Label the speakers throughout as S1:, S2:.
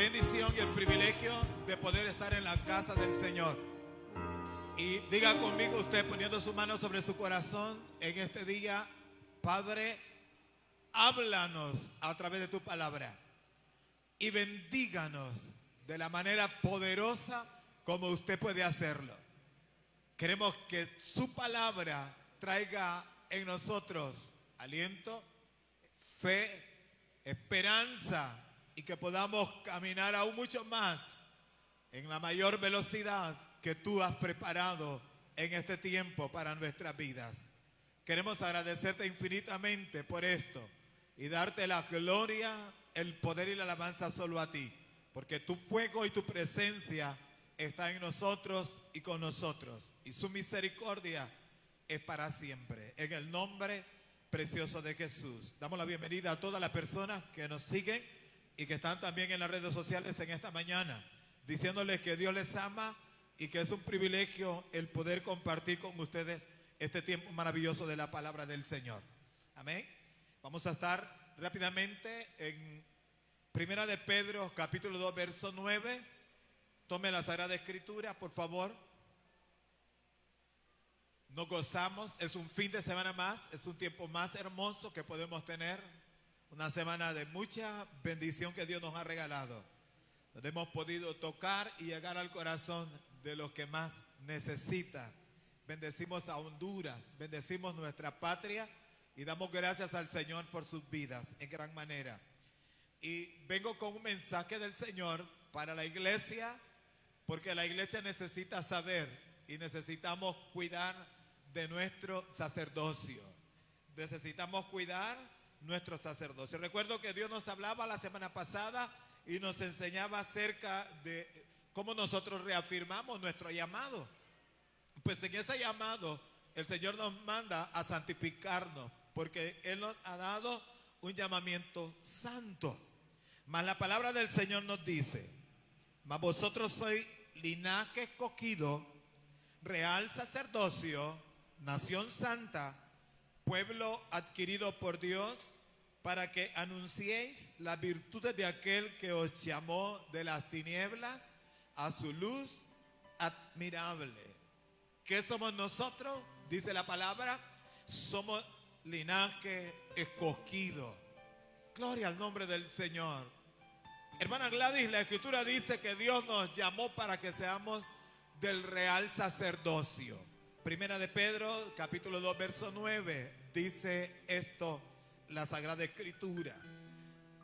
S1: bendición y el privilegio de poder estar en la casa del Señor. Y diga conmigo usted, poniendo su mano sobre su corazón en este día: Padre, háblanos a través de tu palabra y bendíganos de la manera poderosa como usted puede hacerlo. Queremos que su palabra traiga en nosotros aliento, fe, esperanza, y que podamos caminar aún mucho más en la mayor velocidad que tú has preparado en este tiempo para nuestras vidas. Queremos agradecerte infinitamente por esto y darte la gloria, el poder y la alabanza solo a ti, porque tu fuego y tu presencia está en nosotros y con nosotros, y su misericordia es para siempre. En el nombre precioso de Jesús, damos la bienvenida a todas las personas que nos siguen y que están también en las redes sociales en esta mañana, diciéndoles que Dios les ama y que es un privilegio el poder compartir con ustedes este tiempo maravilloso de la palabra del Señor. Amén. Vamos a estar rápidamente en Primera de Pedro, capítulo 2, verso 9. Tome la Sagrada Escritura, por favor. Nos gozamos, es un fin de semana más, es un tiempo más hermoso que podemos tener. Una semana de mucha bendición que Dios nos ha regalado, donde hemos podido tocar y llegar al corazón de los que más necesitan. Bendecimos a Honduras, bendecimos nuestra patria y damos gracias al Señor por sus vidas en gran manera. Y vengo con un mensaje del Señor para la iglesia, porque la iglesia necesita saber y necesitamos cuidar de nuestro sacerdocio. Necesitamos cuidar nuestro sacerdocio. Recuerdo que Dios nos hablaba la semana pasada y nos enseñaba acerca de cómo nosotros reafirmamos nuestro llamado. Pues en ese llamado el Señor nos manda a santificarnos, porque Él nos ha dado un llamamiento santo. Mas la palabra del Señor nos dice: mas vosotros sois linaje escogido, real sacerdocio, nación santa, pueblo adquirido por Dios, para que anunciéis las virtudes de aquel que os llamó de las tinieblas a su luz admirable. ¿Qué somos nosotros? Dice la palabra: somos linaje escogido. Gloria al nombre del Señor. Hermana Gladys, la Escritura dice que Dios nos llamó para que seamos del real sacerdocio. Primera de Pedro, capítulo 2, verso 9, dice esto la Sagrada Escritura.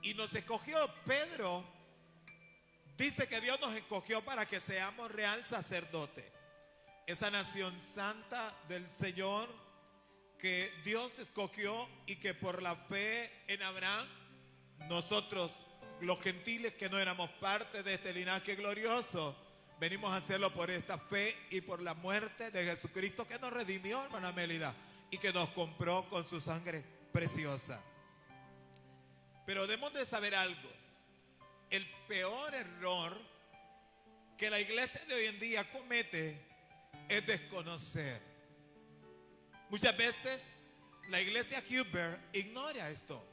S1: Y nos escogió, Pedro dice que Dios nos escogió para que seamos real sacerdote, esa nación santa del Señor que Dios escogió, y que por la fe en Abraham, nosotros los gentiles que no éramos parte de este linaje glorioso, venimos a hacerlo por esta fe y por la muerte de Jesucristo, que nos redimió, hermana Mélida, y que nos compró con su sangre preciosa. Pero debemos de saber algo: el peor error que la iglesia de hoy en día comete es desconocer. Muchas veces la iglesia Huber ignora esto,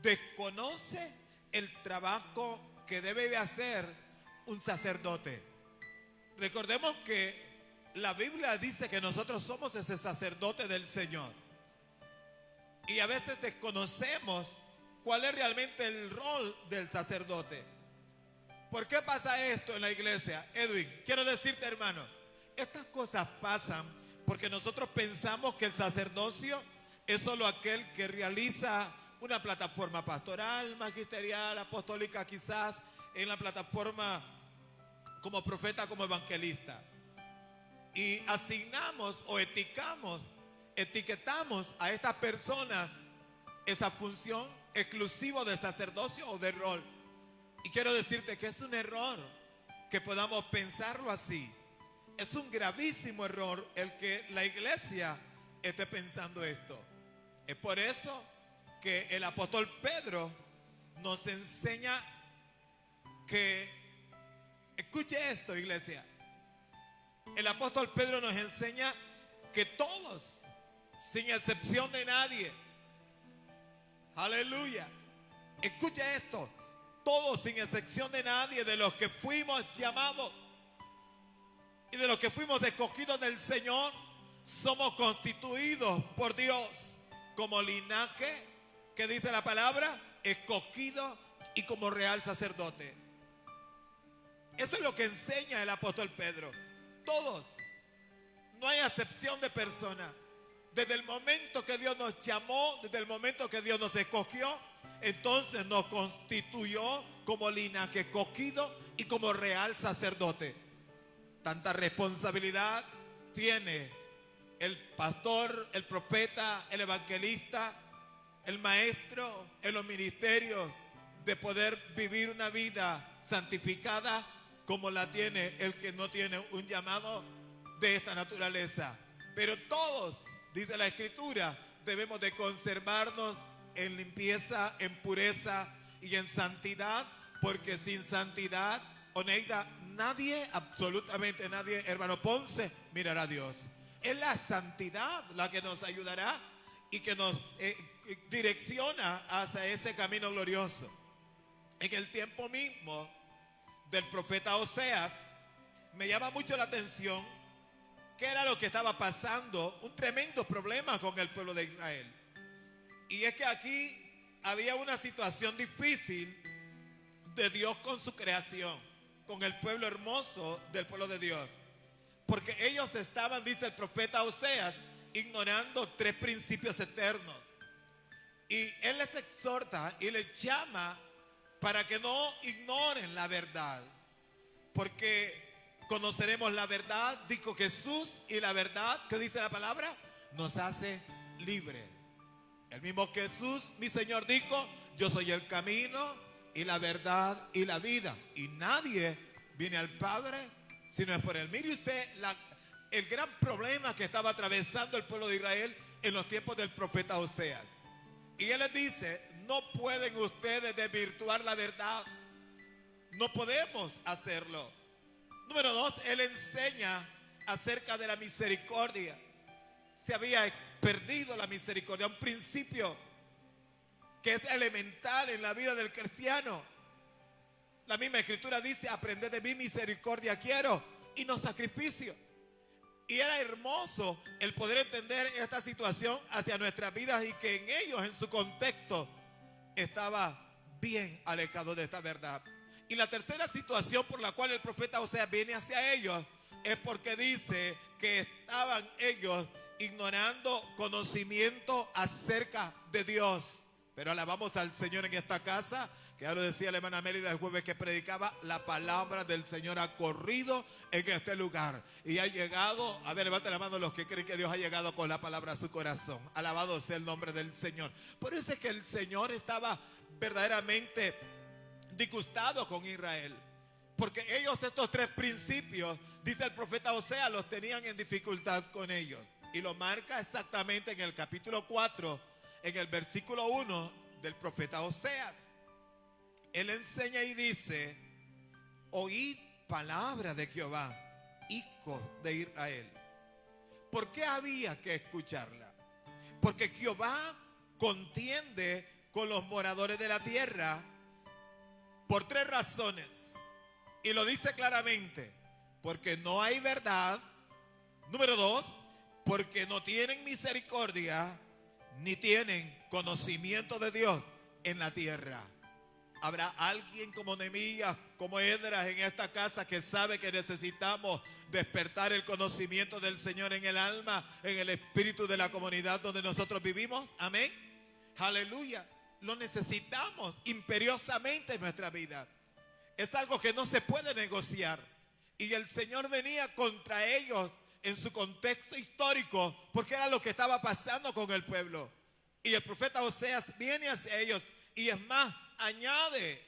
S1: desconoce el trabajo que debe de hacer un sacerdote. Recordemos que la Biblia dice que nosotros somos ese sacerdote del Señor, y a veces desconocemos cuál es realmente el rol del sacerdote. ¿Por qué pasa esto en la iglesia? Edwin, quiero decirte, hermano, estas cosas pasan porque nosotros pensamos que el sacerdocio es solo aquel que realiza una plataforma pastoral, magisterial, apostólica, quizás en la plataforma como profeta, como evangelista. Y asignamos o etiquetamos a estas personas esa función exclusiva de sacerdocio o de rol. Y quiero decirte que es un error que podamos pensarlo así. Es un gravísimo error el que la iglesia esté pensando esto. Es por eso que el apóstol Pedro nos enseña que, escuche esto, iglesia, el apóstol Pedro nos enseña que todos, sin excepción de nadie, aleluya, escuche esto, todos sin excepción de nadie, de los que fuimos llamados y de los que fuimos escogidos del Señor, somos constituidos por Dios como linaje, que dice la palabra, escogido y como real sacerdote. Eso es lo que enseña el apóstol Pedro. Todos, no hay acepción de persona. Desde el momento que Dios nos llamó, desde el momento que Dios nos escogió, entonces nos constituyó como linaje escogido y como real sacerdote. Tanta responsabilidad tiene el pastor, el profeta, el evangelista, el maestro en los ministerios, de poder vivir una vida santificada como la tiene el que no tiene un llamado de esta naturaleza. Pero todos, dice la Escritura, debemos de conservarnos en limpieza, en pureza y en santidad, porque sin santidad, Oneida, nadie, absolutamente nadie, hermano Ponce, mirará a Dios. Es la santidad la que nos ayudará y que nos direcciona hacia ese camino glorioso. En el tiempo mismo del profeta Oseas, me llama mucho la atención qué era lo que estaba pasando, un tremendo problema con el pueblo de Israel. Y es que aquí había una situación difícil de Dios con su creación, con el pueblo hermoso del pueblo de Dios. Porque ellos estaban, dice el profeta Oseas, ignorando 3 principios eternos. Y él les exhorta y les llama para que no ignoren la verdad. Porque conoceremos la verdad, dijo Jesús, y la verdad, ¿qué dice la palabra? Nos hace libre. El mismo Jesús, mi Señor, dijo, yo soy el camino y la verdad y la vida. Y nadie viene al Padre si no es por él. Mire usted el gran problema que estaba atravesando el pueblo de Israel en los tiempos del profeta Oseas. Y él les dice, no pueden ustedes desvirtuar la verdad. No podemos hacerlo. Número 2, él enseña acerca de la misericordia. Se había perdido la misericordia, un principio que es elemental en la vida del cristiano. La misma Escritura dice, aprended de mí, misericordia quiero y no sacrificio. Y era hermoso el poder entender esta situación hacia nuestras vidas y que en ellos, en su contexto, estaba bien alejado de esta verdad. Y la tercera situación por la cual el profeta Oseas viene hacia ellos es porque dice que estaban ellos ignorando conocimiento acerca de Dios. Pero alabamos al Señor en esta casa, que ya lo decía la hermana Mélida el jueves que predicaba, la palabra del Señor ha corrido en este lugar. Y ha llegado, a ver, levanten la mano los que creen que Dios ha llegado con la palabra a su corazón. Alabado sea el nombre del Señor. Por eso es que el Señor estaba verdaderamente disgustado con Israel. Porque ellos estos 3 principios, dice el profeta Oseas, los tenían en dificultad con ellos. Y lo marca exactamente en el capítulo 4, en el versículo 1 del profeta Oseas. Él enseña y dice, oíd palabra de Jehová, hijos de Israel. ¿Por qué había que escucharla? Porque Jehová contiende con los moradores de la tierra por 3 razones. Y lo dice claramente, porque no hay verdad. Número 2, porque no tienen misericordia, ni tienen conocimiento de Dios en la tierra. Habrá alguien como Nehemías, como Esdras en esta casa que sabe que necesitamos despertar el conocimiento del Señor en el alma, en el espíritu de la comunidad donde nosotros vivimos. Amén. Aleluya. Lo necesitamos imperiosamente en nuestra vida. Es algo que no se puede negociar. Y el Señor venía contra ellos en su contexto histórico, porque era lo que estaba pasando con el pueblo. Y el profeta Oseas viene hacia ellos y es más, añade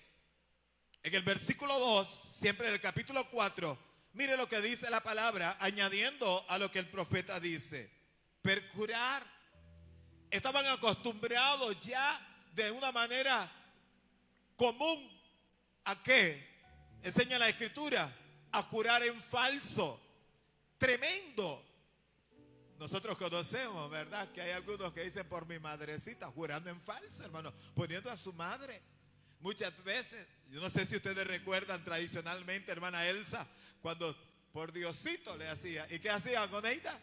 S1: en el versículo 2, siempre en el capítulo 4, mire lo que dice la palabra, añadiendo a lo que el profeta dice. Perjurar. Estaban acostumbrados ya de una manera común ¿a qué? Enseña la Escritura, a jurar en falso. Tremendo. Nosotros conocemos, ¿verdad? Que hay algunos que dicen por mi madrecita, jurando en falso, hermano, poniendo a su madre. muchas veces, yo no sé si ustedes recuerdan tradicionalmente, hermana Elsa, cuando por Diosito le hacía. ¿Y qué hacía con ella?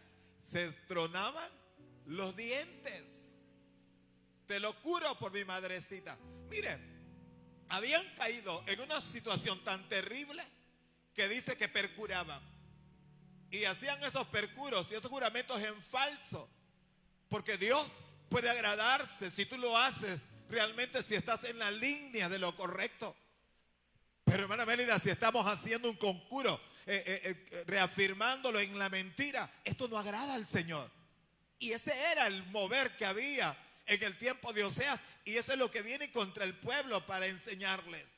S1: Se estronaban los dientes. Te lo juro por mi madrecita. Mire, habían caído en una situación tan terrible que dice que perjuraban. Y hacían esos perjuros y esos juramentos en falso. Porque Dios puede agradarse si tú lo haces realmente, si estás en la línea de lo correcto. Pero hermana Mélida, si estamos haciendo un conjuro, reafirmándolo en la mentira, esto no agrada al Señor. Y ese era el mover que había en el tiempo de Oseas. Y eso es lo que viene contra el pueblo para enseñarles.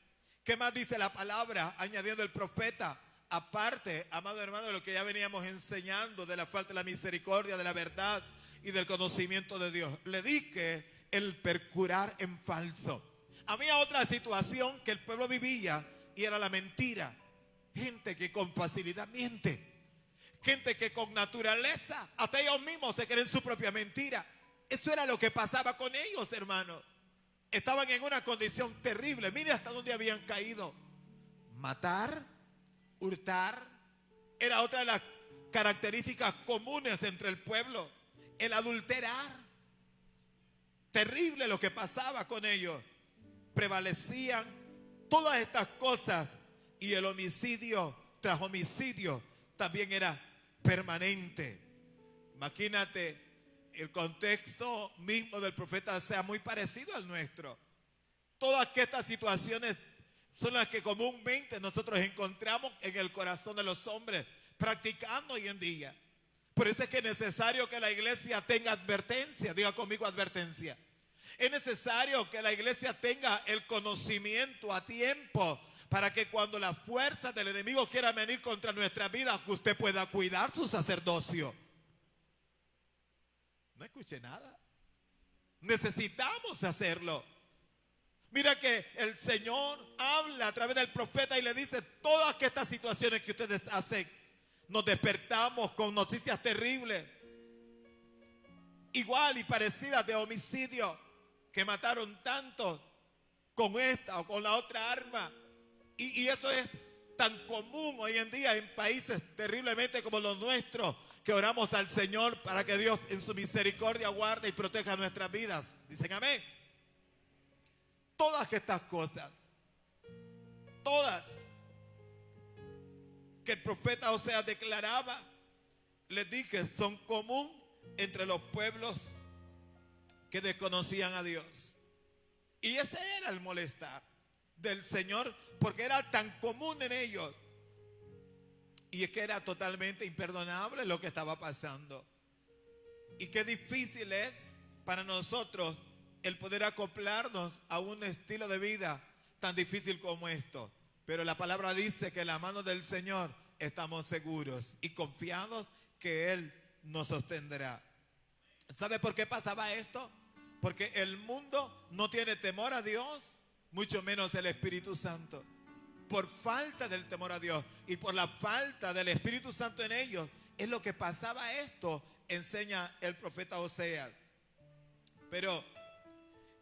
S1: ¿Qué más dice la palabra? Añadiendo el profeta. Aparte, amado hermano, de lo que ya veníamos enseñando, de la falta de la misericordia, de la verdad y del conocimiento de Dios. Le dije el perjurar en falso. Había otra situación que el pueblo vivía y era la mentira. Gente que con facilidad miente. Gente que con naturaleza, hasta ellos mismos se creen su propia mentira. Eso era lo que pasaba con ellos, hermano. Estaban en una condición terrible. Mire hasta dónde habían caído. Matar, hurtar, era otra de las características comunes entre el pueblo. El adulterar. Terrible lo que pasaba con ellos. Prevalecían todas estas cosas. Y el homicidio tras homicidio también era permanente. Imagínate, el contexto mismo del profeta sea muy parecido al nuestro. Todas estas situaciones son las que comúnmente nosotros encontramos en el corazón de los hombres practicando hoy en día. Por eso es que es necesario que la iglesia tenga advertencia. Diga conmigo, advertencia. Es necesario que la iglesia tenga el conocimiento a tiempo para que cuando las fuerzas del enemigo quieran venir contra nuestra vida, usted pueda cuidar su sacerdocio. No escuché nada. Necesitamos hacerlo. Mira que el Señor habla a través del profeta y le dice: todas estas situaciones que ustedes hacen, nos despertamos con noticias terribles, igual y parecidas, de homicidio, que mataron tantos con esta o con la otra arma. Y eso es tan común hoy en día en países terriblemente como los nuestros, que oramos al Señor para que Dios en su misericordia guarde y proteja nuestras vidas. Dicen amén. Todas estas cosas, todas, que el profeta Oseas declaraba, les dije, son común entre los pueblos que desconocían a Dios. Y ese era el molestar del Señor, porque era tan común en ellos. Y es que era totalmente imperdonable lo que estaba pasando. Y qué difícil es para nosotros el poder acoplarnos a un estilo de vida tan difícil como esto. Pero la palabra dice que en la mano del Señor estamos seguros y confiados que Él nos sostendrá. ¿Sabe por qué pasaba esto? Porque el mundo no tiene temor a Dios, mucho menos el Espíritu Santo. Por falta del temor a Dios y por la falta del Espíritu Santo en ellos, es lo que pasaba esto, enseña el profeta Oseas. Pero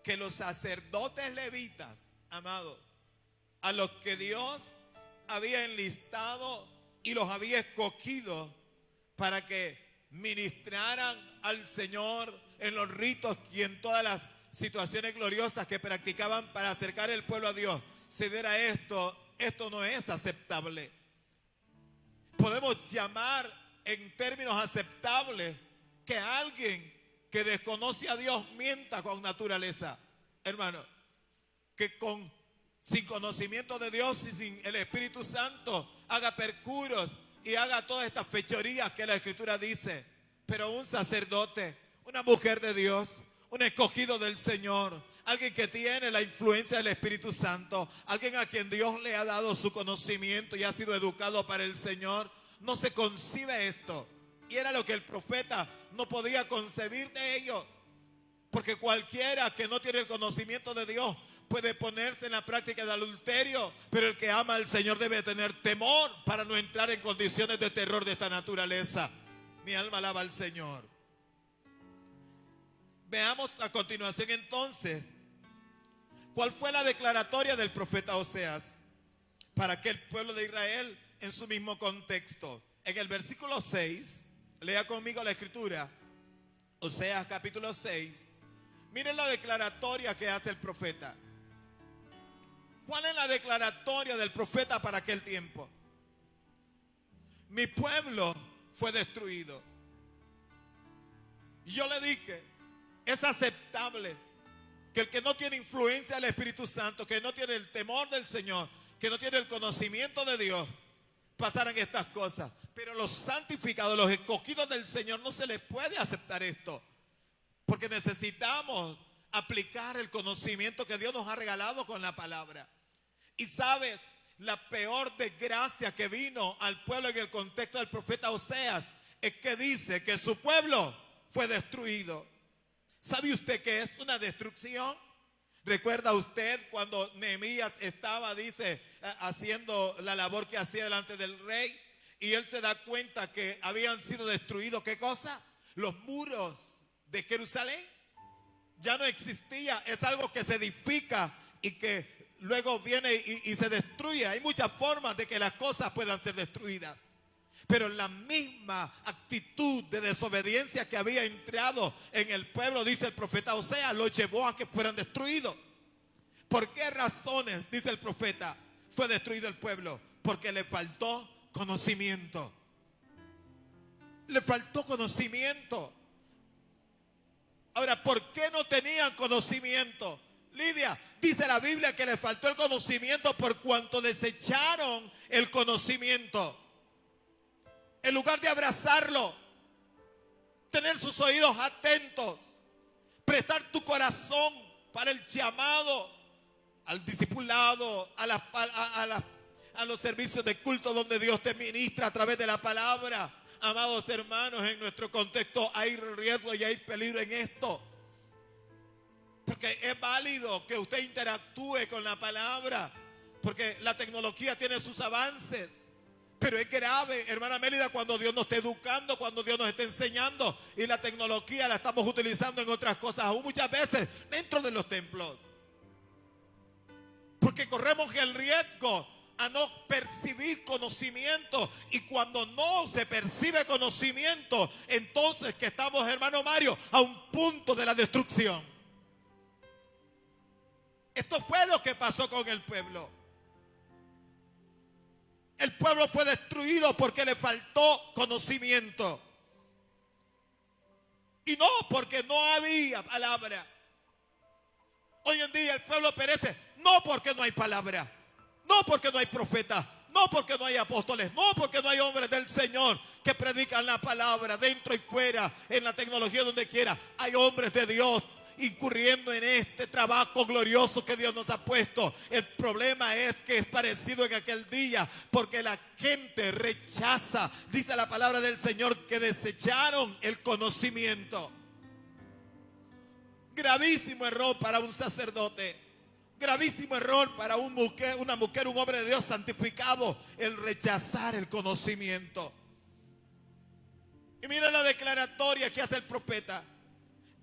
S1: que los sacerdotes levitas, amados, a los que Dios había enlistado y los había escogido para que ministraran al Señor en los ritos y en todas las situaciones gloriosas que practicaban para acercar el pueblo a Dios, ceder a esto no es aceptable. Podemos llamar en términos aceptables que alguien que desconoce a Dios mienta con naturaleza, hermano, que sin conocimiento de Dios y sin el Espíritu Santo haga perjuros y haga todas estas fechorías que la Escritura dice. Pero un sacerdote, una mujer de Dios, un escogido del Señor, alguien que tiene la influencia del Espíritu Santo, alguien a quien Dios le ha dado su conocimiento y ha sido educado para el Señor, no se concibe esto. Y era lo que el profeta no podía concebir de ellos. Porque cualquiera que no tiene el conocimiento de Dios puede ponerse en la práctica de adulterio, pero el que ama al Señor debe tener temor para no entrar en condiciones de terror de esta naturaleza. Mi alma alaba al Señor. Veamos a continuación entonces ¿Cuál fue la declaratoria del profeta Oseas para aquel pueblo de Israel en su mismo contexto? En el versículo 6, lea conmigo la escritura, Oseas capítulo 6. Miren la declaratoria que hace el profeta. ¿Cuál es la declaratoria del profeta para aquel tiempo? Mi pueblo fue destruido. Y yo le dije, es aceptable que el que no tiene influencia del Espíritu Santo, que no tiene el temor del Señor, que no tiene el conocimiento de Dios, pasaran estas cosas. Pero los santificados, los escogidos del Señor, no se les puede aceptar esto. Porque necesitamos aplicar el conocimiento que Dios nos ha regalado con la palabra. Y sabes, la peor desgracia que vino al pueblo en el contexto del profeta Oseas es que dice que su pueblo fue destruido. ¿Sabe usted qué es una destrucción? ¿Recuerda usted cuando Nehemías estaba, dice, haciendo la labor que hacía delante del rey? Y él se da cuenta que habían sido destruidos, ¿qué cosa? Los muros de Jerusalén. Ya no existía, es algo que se edifica y que luego viene y se destruye. Hay muchas formas de que las cosas puedan ser destruidas. Pero la misma actitud de desobediencia que había entrado en el pueblo, dice el profeta Oseas, lo llevó a que fueran destruidos. ¿Por qué razones, dice el profeta, fue destruido el pueblo? Porque le faltó conocimiento. Le faltó conocimiento. Ahora, ¿por qué no tenían conocimiento? Lidia, dice la Biblia que le faltó el conocimiento por cuanto desecharon el conocimiento. En lugar de abrazarlo, tener sus oídos atentos, prestar tu corazón para el llamado al discipulado, a los servicios de culto donde Dios te ministra a través de la palabra. Amados hermanos, en nuestro contexto hay riesgo y hay peligro en esto. Porque es válido que usted interactúe con la palabra, porque la tecnología tiene sus avances. Pero es grave, hermana Mélida, cuando Dios nos está educando, cuando Dios nos está enseñando y la tecnología la estamos utilizando en otras cosas, aún muchas veces dentro de los templos. Porque corremos el riesgo a no percibir conocimiento, y cuando no se percibe conocimiento, entonces que estamos, hermano Mario, a un punto de la destrucción. Esto fue lo que pasó con el pueblo. El pueblo fue destruido porque le faltó conocimiento. Y no porque no había palabra. Hoy en día el pueblo perece no porque no hay palabra, no porque no hay profetas, no porque no hay apóstoles, no porque no hay hombres del Señor que predican la palabra dentro y fuera, en la tecnología, donde quiera. Hay hombres de Dios incurriendo en este trabajo glorioso que Dios nos ha puesto. El problema es que es parecido en aquel día, porque la gente rechaza, dice la palabra del Señor, que desecharon el conocimiento. Gravísimo error para un sacerdote, gravísimo error para una mujer, un hombre de Dios santificado, el rechazar el conocimiento. Y mira la declaratoria que hace el profeta.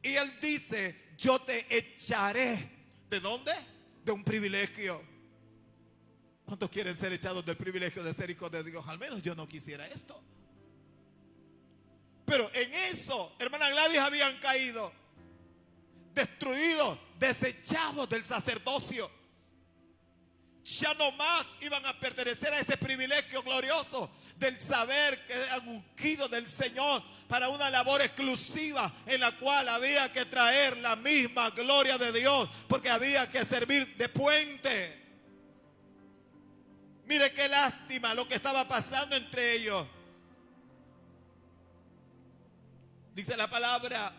S1: Y él dice, yo te echaré. ¿De dónde? De un privilegio. ¿Cuántos quieren ser echados del privilegio de ser hijos de Dios? Al menos yo no quisiera esto. Pero en eso, hermana Gladys, habían caído, destruidos, desechados del sacerdocio. Ya no más iban a pertenecer a ese privilegio glorioso del saber que eran ungidos del Señor para una labor exclusiva en la cual había que traer la misma gloria de Dios, porque había que servir de puente. Mire qué lástima lo que estaba pasando entre ellos. Dice la palabra,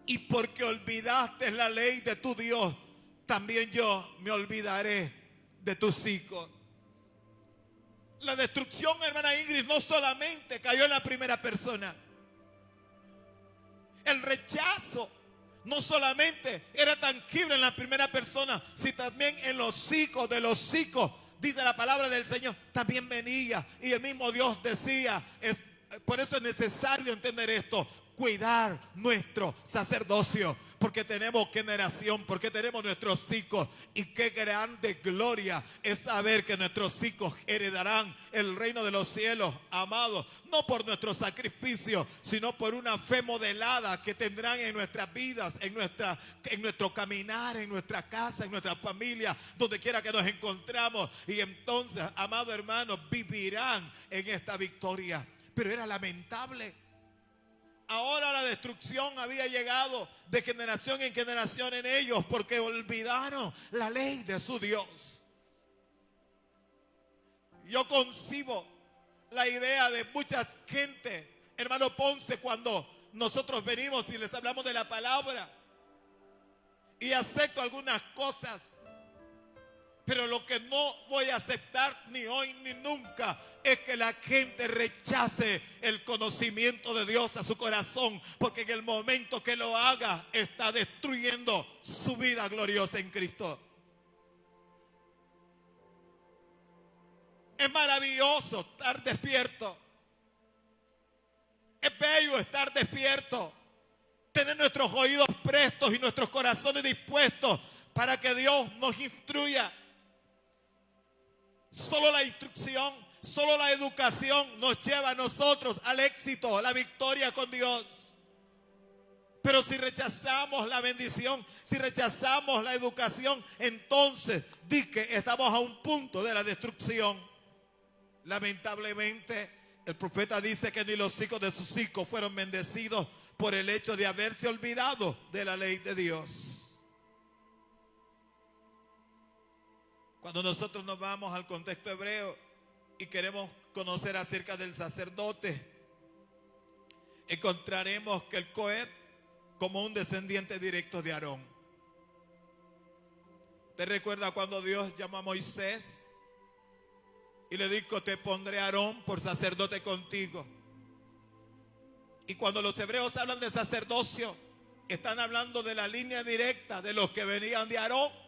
S1: y porque olvidaste la ley de tu Dios, también yo me olvidaré de tus hijos. La destrucción, hermana Ingrid, no solamente cayó en la primera persona. El rechazo no solamente era tangible en la primera persona, sino también en los hijos de los hijos. Dice la palabra del Señor, también venía. Y el mismo Dios decía, por eso es necesario entender esto, cuidar nuestro sacerdocio. porque tenemos generación, porque tenemos nuestros hijos. Y qué grande gloria es saber que nuestros hijos heredarán el reino de los cielos, amados, no por nuestro sacrificio, sino por una fe modelada que tendrán en nuestras vidas, en nuestro caminar, en nuestra casa, en nuestra familia, donde quiera que nos encontramos. Y entonces, amados hermanos, vivirán en esta victoria. Pero era lamentable. Ahora la destrucción había llegado de generación en generación en ellos porque olvidaron la ley de su Dios. Yo concibo la idea de mucha gente, hermano Ponce, cuando nosotros venimos y les hablamos de la palabra y acepto algunas cosas, pero lo que no voy a aceptar ni hoy ni nunca es que la gente rechace el conocimiento de Dios a su corazón, porque en el momento que lo haga está destruyendo su vida gloriosa en Cristo. Es maravilloso estar despierto. Es bello estar despierto. Tener nuestros oídos prestos y nuestros corazones dispuestos para que Dios nos instruya. Solo la instrucción, solo la educación nos lleva a nosotros al éxito, a la victoria con Dios. Pero si rechazamos la bendición, si rechazamos la educación, entonces di que estamos a un punto de la destrucción. Lamentablemente, el profeta dice que ni los hijos de sus hijos fueron bendecidos por el hecho de haberse olvidado de la ley de Dios. Cuando nosotros nos vamos al contexto hebreo y queremos conocer acerca del sacerdote, encontraremos que el Cohet como un descendiente directo de Aarón. ¿Te recuerda cuando Dios llamó a Moisés y le dijo: te pondré a Aarón por sacerdote contigo? Y cuando los hebreos hablan de sacerdocio, están hablando de la línea directa de los que venían de Aarón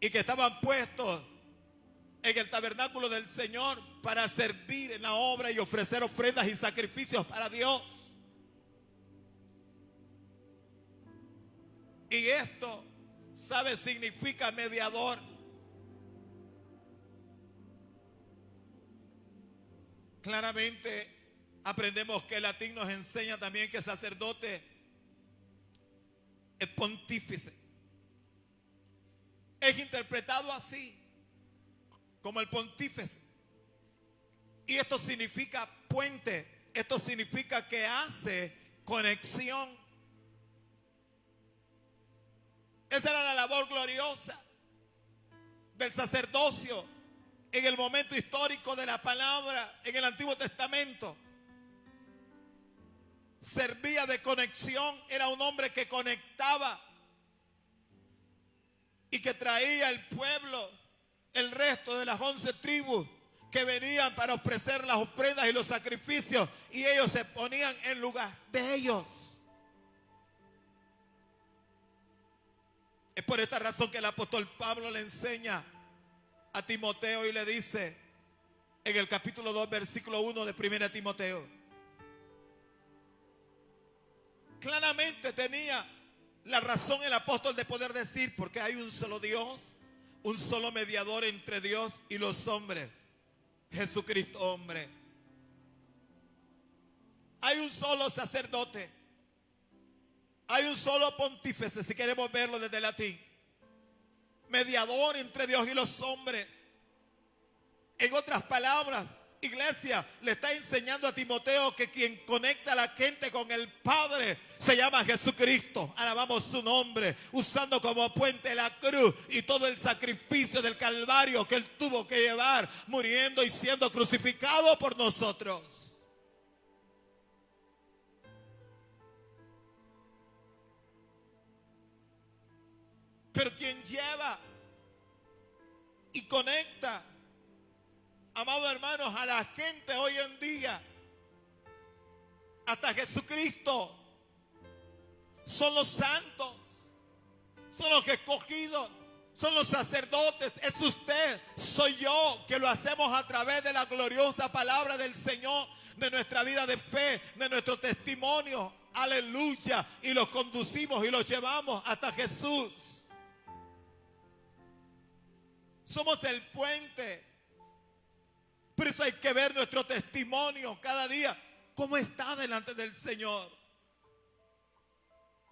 S1: y que estaban puestos en el tabernáculo del Señor para servir en la obra y ofrecer ofrendas y sacrificios para Dios. Y esto, ¿sabe? Significa mediador. Claramente aprendemos que el latín nos enseña también que sacerdote es pontífice. Es interpretado así, como el pontífice. Y esto significa puente. Esto significa que hace conexión. Esa era la labor gloriosa del sacerdocio en el momento histórico de la palabra en el Antiguo Testamento. Servía de conexión, era un hombre que conectaba y que traía al pueblo, el resto de las 11 tribus que venían para ofrecer las ofrendas y los sacrificios, y ellos se ponían en lugar de ellos. Es por esta razón que el apóstol Pablo le enseña a Timoteo y le dice en el capítulo 2, versículo 1 de 1 Timoteo. Claramente tenía la razón el apóstol de poder decir, porque hay un solo Dios, un solo mediador entre Dios y los hombres, Jesucristo hombre. Hay un solo sacerdote, hay un solo pontífice, si queremos verlo desde el latín, mediador entre Dios y los hombres. En otras palabras, iglesia, le está enseñando a Timoteo que quien conecta a la gente con el Padre se llama Jesucristo. Alabamos su nombre, usando como puente la cruz y todo el sacrificio del Calvario que él tuvo que llevar, muriendo y siendo crucificado por nosotros. Pero quien lleva y conecta, amados hermanos, a la gente hoy en día hasta Jesucristo son los santos, son los escogidos, son los sacerdotes. Es usted, soy yo, que lo hacemos a través de la gloriosa palabra del Señor, de nuestra vida de fe, de nuestro testimonio. aleluya, y los conducimos y los llevamos hasta Jesús. Somos el puente. Por eso hay que ver nuestro testimonio cada día, cómo está delante del Señor.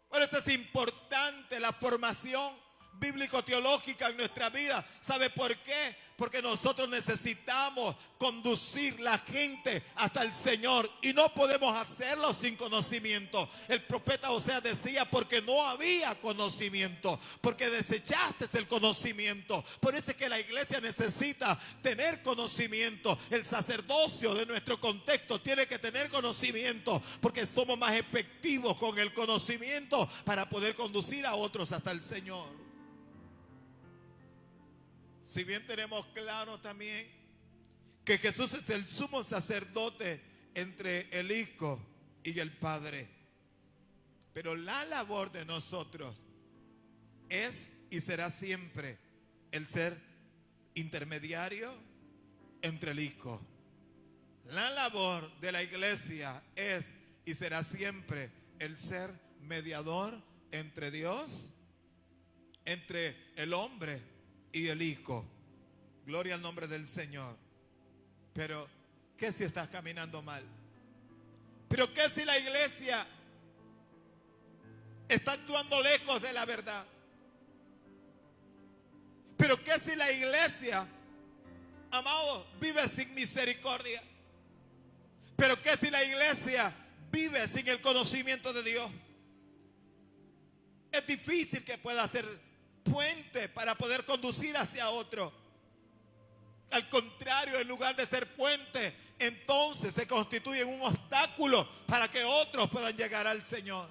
S1: Por eso es importante la formación bíblico-teológica en nuestra vida. ¿Sabe por qué? Porque nosotros necesitamos conducir la gente hasta el Señor y no podemos hacerlo sin conocimiento. El profeta Oseas decía, porque no había conocimiento, porque desechaste el conocimiento. Por eso es que la iglesia necesita tener conocimiento. El sacerdocio de nuestro contexto tiene que tener conocimiento, porque somos más efectivos con el conocimiento para poder conducir a otros hasta el Señor. Si bien tenemos claro también que Jesús es el sumo sacerdote entre el Hijo y el Padre, pero la labor de nosotros es y será siempre el ser intermediario entre el Hijo. La labor de la iglesia es y será siempre el ser mediador entre Dios, entre el hombre y el Hijo. Gloria al nombre del Señor. Pero ¿qué si estás caminando mal? Pero ¿qué si la iglesia está actuando lejos de la verdad? Pero ¿qué si la iglesia, amado, vive sin misericordia? Pero ¿qué si la iglesia vive sin el conocimiento de Dios? Es difícil que pueda ser puente para poder conducir hacia otro. Al contrario, en lugar de ser puente, entonces se constituye un obstáculo para que otros puedan llegar al Señor.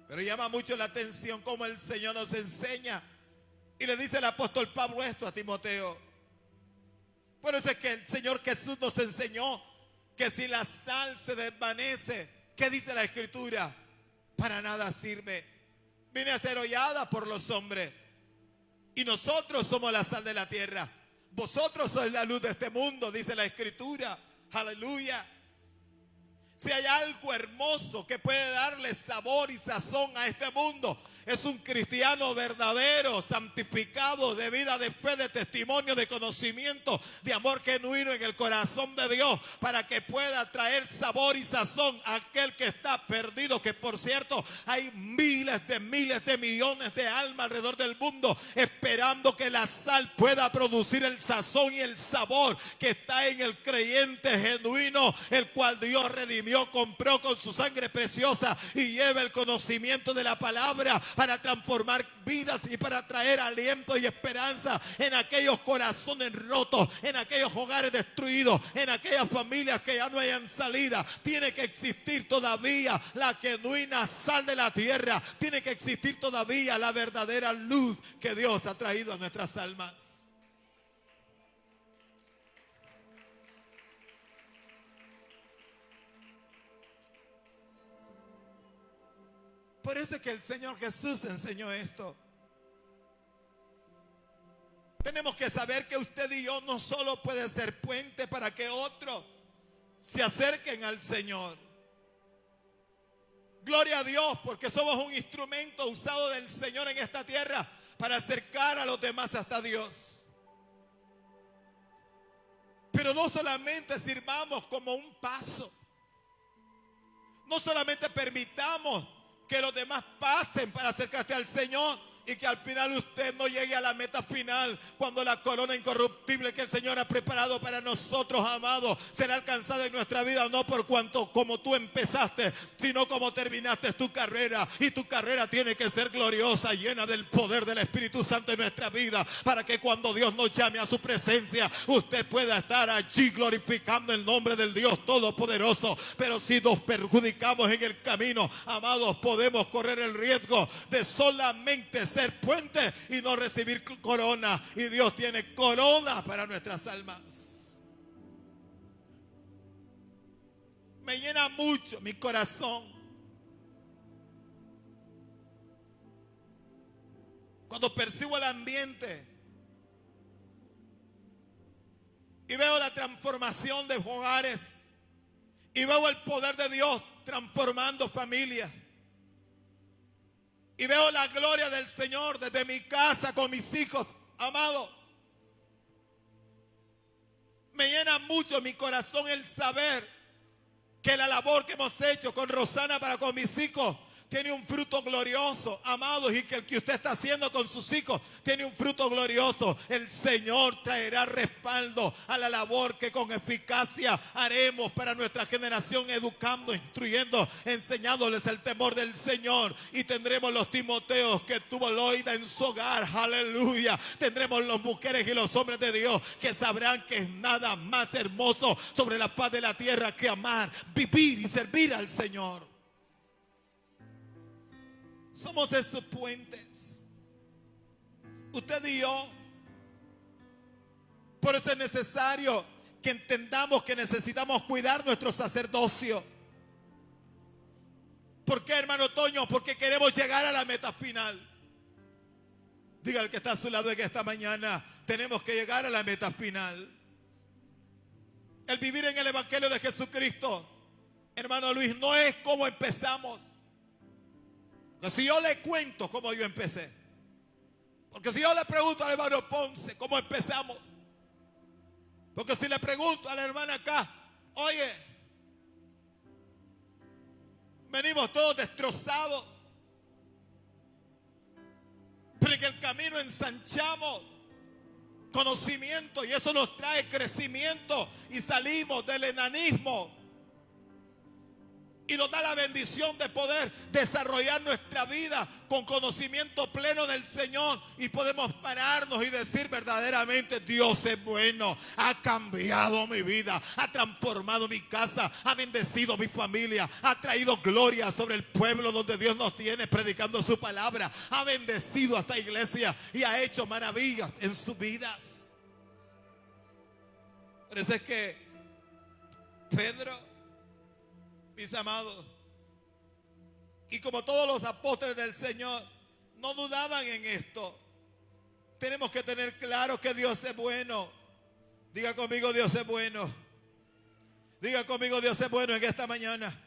S1: Pero llama mucho la atención cómo el Señor nos enseña, y le dice el apóstol Pablo esto a Timoteo. Por eso es que el Señor Jesús nos enseñó que si la sal se desvanece, ¿qué dice la Escritura? Para nada sirve. Viene a ser hollada por los hombres. Y nosotros somos la sal de la tierra. Vosotros sois la luz de este mundo, dice la Escritura. Aleluya. Si hay algo hermoso que puede darle sabor y sazón a este mundo, es un cristiano verdadero, santificado, de vida, de fe, de testimonio, de conocimiento, de amor genuino en el corazón de Dios, para que pueda traer sabor y sazón a aquel que está perdido. Que por cierto, hay miles de millones de almas alrededor del mundo esperando que la sal pueda producir el sazón y el sabor que está en el creyente genuino, el cual Dios redimió, compró con su sangre preciosa y lleva el conocimiento de la palabra para transformar vidas y para traer aliento y esperanza en aquellos corazones rotos, en aquellos hogares destruidos, en aquellas familias que ya no hayan salida. Tiene que existir todavía la genuina sal de la tierra. Tiene que existir todavía la verdadera luz que Dios ha traído a nuestras almas. Por eso es que el Señor Jesús enseñó esto. Tenemos que saber que usted y yo no solo puede ser puente para que otros se acerquen al Señor. Gloria a Dios, porque somos un instrumento usado del Señor en esta tierra para acercar a los demás hasta Dios. Pero no solamente sirvamos como un paso. No solamente permitamos que los demás pasen para acercarse al Señor y que al final usted no llegue a la meta final, cuando la corona incorruptible que el Señor ha preparado para nosotros, amados, será alcanzada en nuestra vida, no por cuanto como tú empezaste, sino como terminaste tu carrera. Y tu carrera tiene que ser gloriosa, llena del poder del Espíritu Santo en nuestra vida, para que cuando Dios nos llame a su presencia, usted pueda estar allí glorificando el nombre del Dios Todopoderoso. Pero si nos perjudicamos en el camino, amados, podemos correr el riesgo de solamente ser puente y no recibir corona. Y Dios tiene corona para nuestras almas. Me llena mucho mi corazón cuando percibo el ambiente y veo la transformación de hogares Y veo el poder de Dios transformando familias. Y veo la gloria del Señor desde mi casa con mis hijos, amados. Me llena mucho mi corazón el saber que la labor que hemos hecho con Rosana para con mis hijos tiene un fruto glorioso, amados, y que el que usted está haciendo con sus hijos tiene un fruto glorioso. El Señor traerá respaldo a la labor que con eficacia haremos para nuestra generación, educando, instruyendo, enseñándoles el temor del Señor. Y tendremos los Timoteos que tuvo Loida en su hogar, aleluya. Tendremos las mujeres y los hombres de Dios que sabrán que es nada más hermoso sobre la paz de la tierra que amar, vivir y servir al Señor. Somos esos puentes, usted y yo. Por eso es necesario que entendamos que necesitamos cuidar nuestro sacerdocio. ¿Por qué, hermano Toño? Porque queremos llegar a la meta final. Diga al que está a su lado en esta mañana, tenemos que llegar a la meta final. El vivir en el Evangelio de Jesucristo, hermano Luis, no es como empezamos. Si yo le cuento cómo yo empecé, porque si yo le pregunto al hermano Ponce cómo empezamos, porque si le pregunto a la hermana acá, oye, venimos todos destrozados, pero en el camino ensanchamos conocimiento y eso nos trae crecimiento y salimos del enanismo. Y nos da la bendición de poder desarrollar nuestra vida con conocimiento pleno del Señor. Y podemos pararnos y decir verdaderamente, Dios es bueno. Ha cambiado mi vida, ha transformado mi casa, ha bendecido mi familia, ha traído gloria sobre el pueblo donde Dios nos tiene predicando su palabra. Ha bendecido a esta iglesia y ha hecho maravillas en sus vidas. Por eso es que Pedro, mis amados, y como todos los apóstoles del Señor, no dudaban en esto. Tenemos que tener claro que Dios es bueno. Diga conmigo, Dios es bueno. Diga conmigo, Dios es bueno en esta mañana.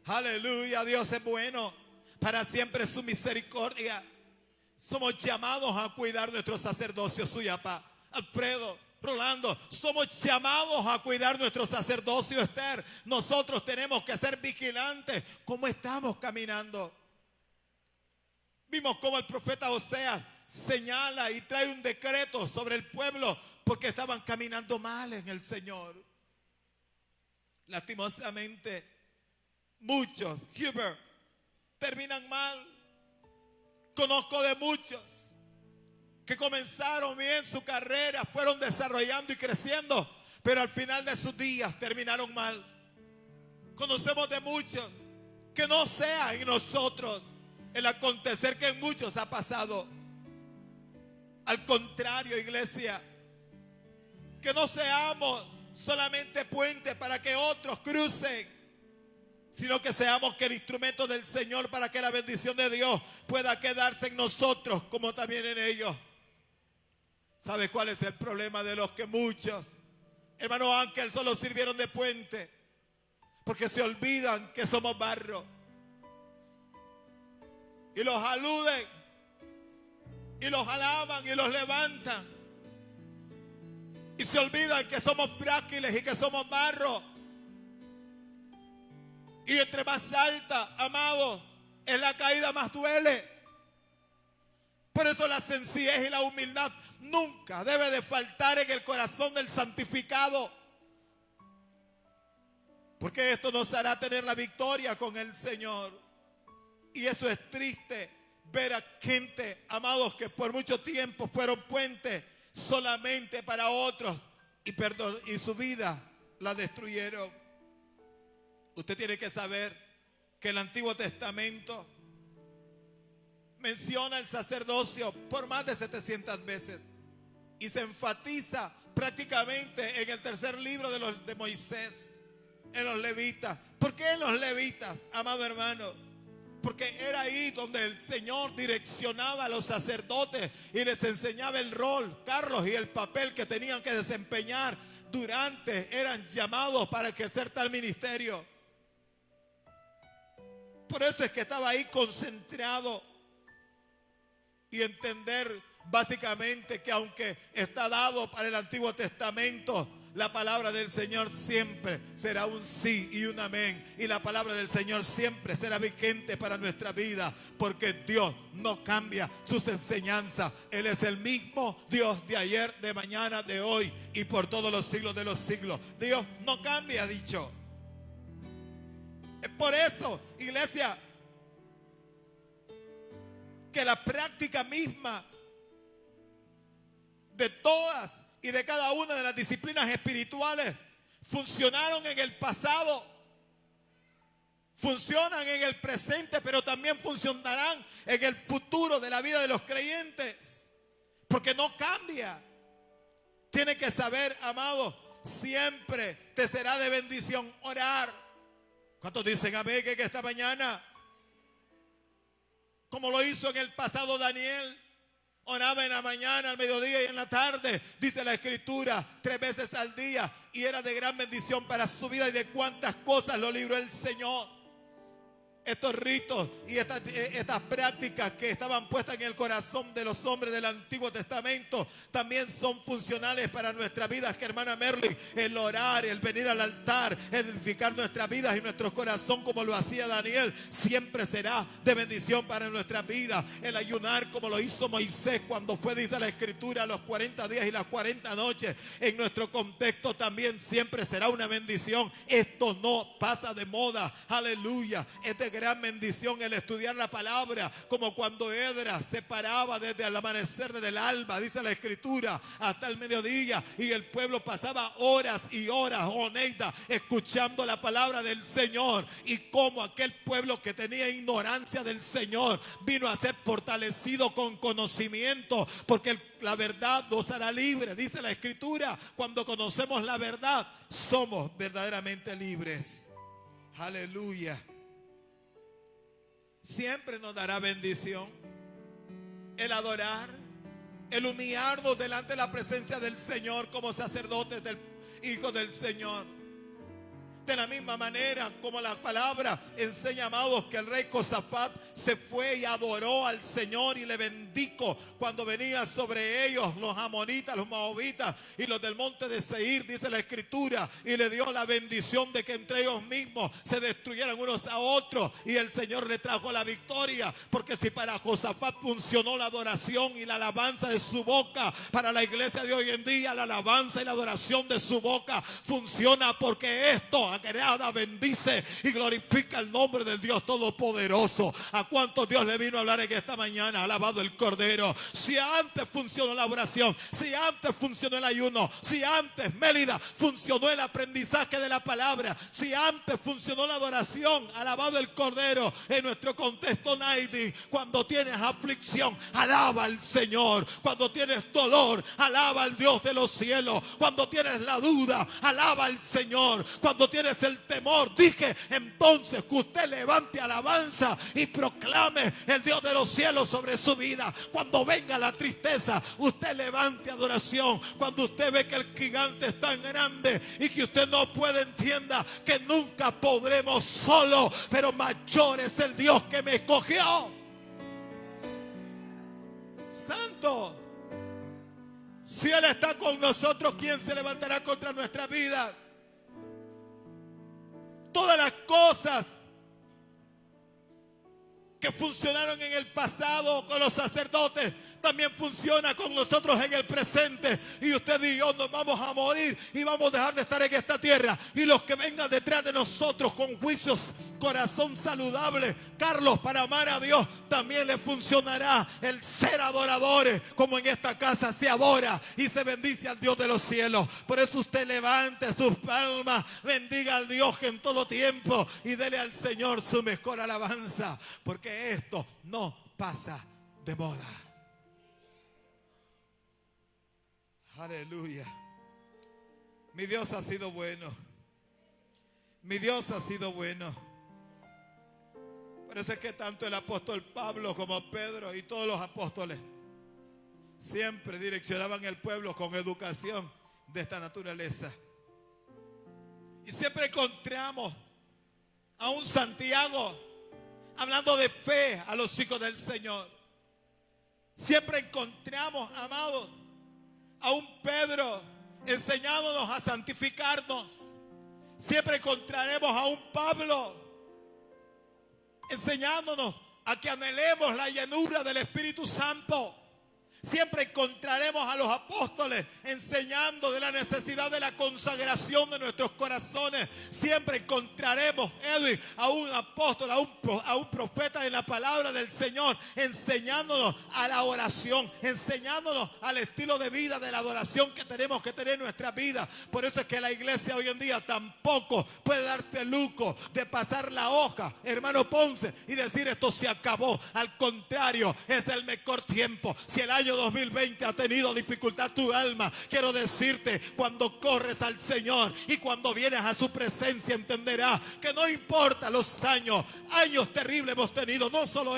S1: Aleluya, Dios es bueno. Para siempre su misericordia. Somos llamados a cuidar nuestro sacerdocio, Suyapá, Alfredo, Rolando, somos llamados a cuidar nuestro sacerdocio, Esther. Nosotros tenemos que ser vigilantes. ¿Cómo estamos caminando? Vimos cómo el profeta Oseas señala y trae un decreto sobre el pueblo porque estaban caminando mal en el Señor. Lastimosamente, muchos, Hubert, terminan mal. Conozco de muchos que comenzaron bien su carrera, fueron desarrollando y creciendo, pero al final de sus días terminaron mal. Conocemos de muchos que no sea en nosotros el acontecer que en muchos ha pasado. Al contrario, iglesia, que no seamos solamente puentes para que otros crucen, sino que seamos que el instrumento del Señor para que la bendición de Dios pueda quedarse en nosotros como también en ellos. ¿Sabe cuál es el problema de los que muchos, hermano Ángel, solo sirvieron de puente? Porque se olvidan que somos barro. Y los aluden, y los alaban, y los levantan. Y se olvidan que somos frágiles y que somos barro. Y entre más alta, amado, es la caída, más duele. Por eso la sencillez y la humildad nunca debe de faltar en el corazón del santificado. Porque esto nos hará tener la victoria con el Señor. Y eso es triste, ver a gente, amados, que por mucho tiempo fueron puentes solamente para otros y su vida la destruyeron. Usted tiene que saber que el Antiguo Testamento menciona el sacerdocio por más de 700 veces y se enfatiza prácticamente en el tercer libro de Moisés, en los levitas. ¿Por qué en los levitas, amado hermano? Porque era ahí donde el Señor direccionaba a los sacerdotes y les enseñaba el rol, Carlos, y el papel que tenían que desempeñar durante eran llamados para ejercer tal ministerio. Por eso es que estaba ahí concentrado y entender básicamente que aunque está dado para el Antiguo Testamento, la palabra del Señor siempre será un sí y un amén. Y la palabra del Señor siempre será vigente para nuestra vida, porque Dios no cambia sus enseñanzas. Él es el mismo Dios de ayer, de mañana, de hoy y por todos los siglos de los siglos. Dios no cambia, ha dicho. Es por eso, iglesia, que la práctica misma de todas y de cada una de las disciplinas espirituales funcionaron en el pasado, funcionan en el presente, pero también funcionarán en el futuro de la vida de los creyentes, porque no cambia. Tiene que saber, amado, siempre te será de bendición orar. ¿Cuántos dicen amén que esta mañana, como lo hizo en el pasado Daniel, oraba en la mañana, al mediodía y en la tarde? Dice la Escritura, 3 veces al día, y era de gran bendición para su vida, y de cuántas cosas lo libró el Señor. Estos ritos y estas prácticas que estaban puestas en el corazón de los hombres del Antiguo Testamento también son funcionales para nuestra vida, hermana Merly. El orar, el venir al altar, edificar nuestras vidas y nuestro corazón como lo hacía Daniel, siempre será de bendición para nuestra vida. El ayunar como lo hizo Moisés cuando fue, dice la Escritura, los 40 días y las 40 noches, en nuestro contexto también siempre será una bendición. Esto no pasa de moda, aleluya. Es de gran bendición el estudiar la palabra, como cuando Edras se paraba desde el amanecer, desde el alba, dice la Escritura, hasta el mediodía, y el pueblo pasaba horas y horas, Oneida, escuchando la palabra del Señor, y como aquel pueblo que tenía ignorancia del Señor vino a ser fortalecido con conocimiento, porque la verdad nos hará libre, dice la Escritura. Cuando conocemos la verdad, somos verdaderamente libres. Aleluya. Siempre nos dará bendición el adorar, el humillarnos delante de la presencia del Señor como sacerdotes del Hijo del Señor. De la misma manera como la palabra enseña, amados, que el rey Josafat se fue y adoró al Señor y le bendijo cuando venía sobre ellos los amonitas, los moabitas y los del monte de Seir, dice la Escritura, y le dio la bendición de que entre ellos mismos se destruyeran unos a otros, y el Señor le trajo la victoria. Porque si para Josafat funcionó la adoración y la alabanza de su boca, para la iglesia de hoy en día la alabanza y la adoración de su boca funciona, porque esto agrada, bendice y glorifica el nombre del Dios Todopoderoso. ¿A cuántos Dios le vino a hablar en esta mañana? Alabado el Cordero. Si antes funcionó la oración, si antes funcionó el ayuno, si antes, Mélida, funcionó el aprendizaje de la palabra, si antes funcionó la adoración, alabado el Cordero. En nuestro contexto, Naidi, cuando tienes aflicción, alaba al Señor. Cuando tienes dolor, alaba al Dios de los cielos. Cuando tienes la duda, alaba al Señor. Cuando tienes el temor, dije entonces que usted levante alabanza y proclame el Dios de los cielos sobre su vida. Cuando venga la tristeza, usted levante adoración. Cuando usted ve que el gigante es tan grande y que usted no puede, entienda que nunca podremos solo, pero mayor es el Dios que me escogió. Santo, si Él está con nosotros, ¿quién se levantará contra nuestras vidas? Todas las cosas que funcionaron en el pasado con los sacerdotes también funciona con nosotros en el presente. Y usted y yo nos vamos a morir y vamos a dejar de estar en esta tierra, y los que vengan detrás de nosotros con juicios, corazón saludable, Carlos, para amar a Dios, también le funcionará el ser adoradores, como en esta casa se adora y se bendice al Dios de los cielos. Por eso usted levante sus palmas, bendiga al Dios en todo tiempo y dele al Señor su mejor alabanza, porque esto no pasa de moda. Aleluya. Mi Dios ha sido bueno. Mi Dios ha sido bueno. Por eso es que tanto el apóstol Pablo como Pedro y todos los apóstoles siempre direccionaban el pueblo con educación de esta naturaleza. Y siempre encontramos a un Santiago hablando de fe a los hijos del Señor. Siempre encontramos, amados, a un Pedro enseñándonos a santificarnos. Siempre encontraremos a un Pablo enseñándonos a que anhelemos la llenura del Espíritu Santo. Siempre encontraremos a los apóstoles enseñando de la necesidad de la consagración de nuestros corazones. Siempre encontraremos, Edwin, a un apóstol, a un profeta de la palabra del Señor, enseñándonos a la oración, enseñándonos al estilo de vida de la adoración que tenemos que tener en nuestra vida. Por eso es que la iglesia hoy en día tampoco puede darse el lujo de pasar la hoja, hermano Ponce, y decir esto se acabó. Al contrario, es el mejor tiempo. Si el año 2020 ha tenido dificultad tu alma, quiero decirte, cuando corres al Señor y cuando vienes a su presencia, entenderás que no importa los años terribles hemos tenido, no solo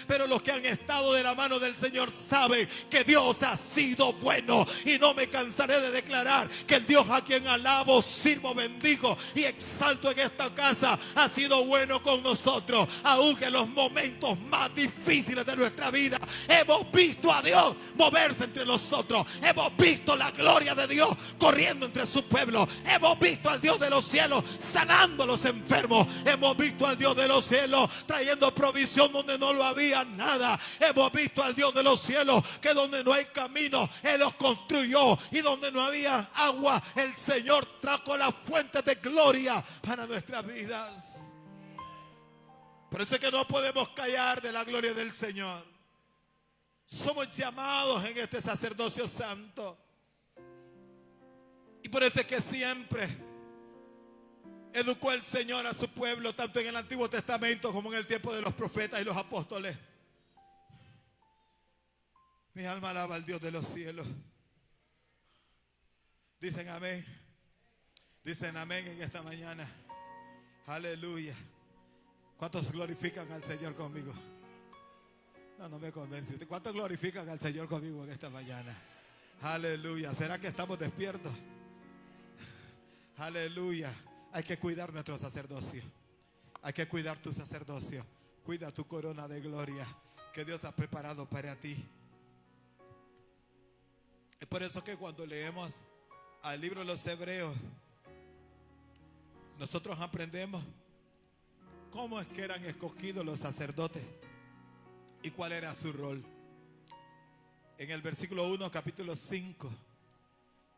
S1: pero los que han estado de la mano del Señor saben que Dios ha sido bueno, y no me cansaré de declarar que el Dios a quien alabo, sirvo, bendigo y exalto en esta casa ha sido bueno con nosotros. Aunque en los momentos más difíciles de nuestra vida hemos visto a Dios moverse entre nosotros, hemos visto la gloria de Dios corriendo entre su pueblo, hemos visto al Dios de los cielos sanando a los enfermos, hemos visto al Dios de los cielos trayendo provisión donde no lo había nada, hemos visto al Dios de los cielos que donde no hay camino Él los construyó, y donde no había agua el Señor trajo las fuentes de gloria para nuestras vidas. Por eso es que no podemos callar de la gloria del Señor. Somos llamados en este sacerdocio santo. Y por eso es que siempre educó el Señor a su pueblo, tanto en el Antiguo Testamento como en el tiempo de los profetas y los apóstoles. Mi alma alaba al Dios de los cielos. Dicen amén. Dicen amén en esta mañana. Aleluya. ¿Cuántos glorifican al Señor conmigo? No me convence. ¿Cuántos glorifican al Señor conmigo en esta mañana? Aleluya. ¿Será que estamos despiertos? Aleluya. Hay que cuidar nuestro sacerdocio. Hay que cuidar tu sacerdocio. Cuida tu corona de gloria que Dios ha preparado para ti. Es por eso que cuando leemos al libro de los Hebreos, nosotros aprendemos cómo es que eran escogidos los sacerdotes y cuál era su rol. En el versículo 1, capítulo 5,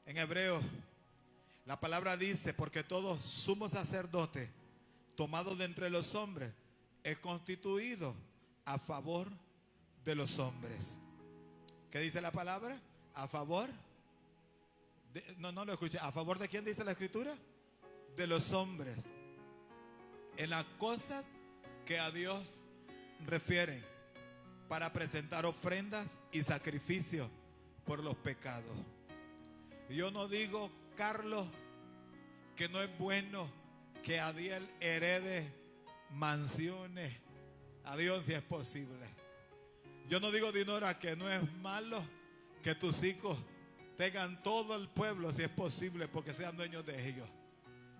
S1: en Hebreos, la palabra dice: porque todo sumo sacerdote tomado de entre los hombres es constituido a favor de los hombres. ¿Qué dice la palabra? A favor de, no lo escuché. ¿A favor de quién dice la escritura? De los hombres, en las cosas que a Dios refieren, para presentar ofrendas y sacrificios por los pecados. Yo no digo, Carlos, que no es bueno que Adiel herede mansiones. A Dios si es posible. Yo no digo, Dinora, que no es malo que tus hijos tengan todo el pueblo si es posible, porque sean dueños de ellos.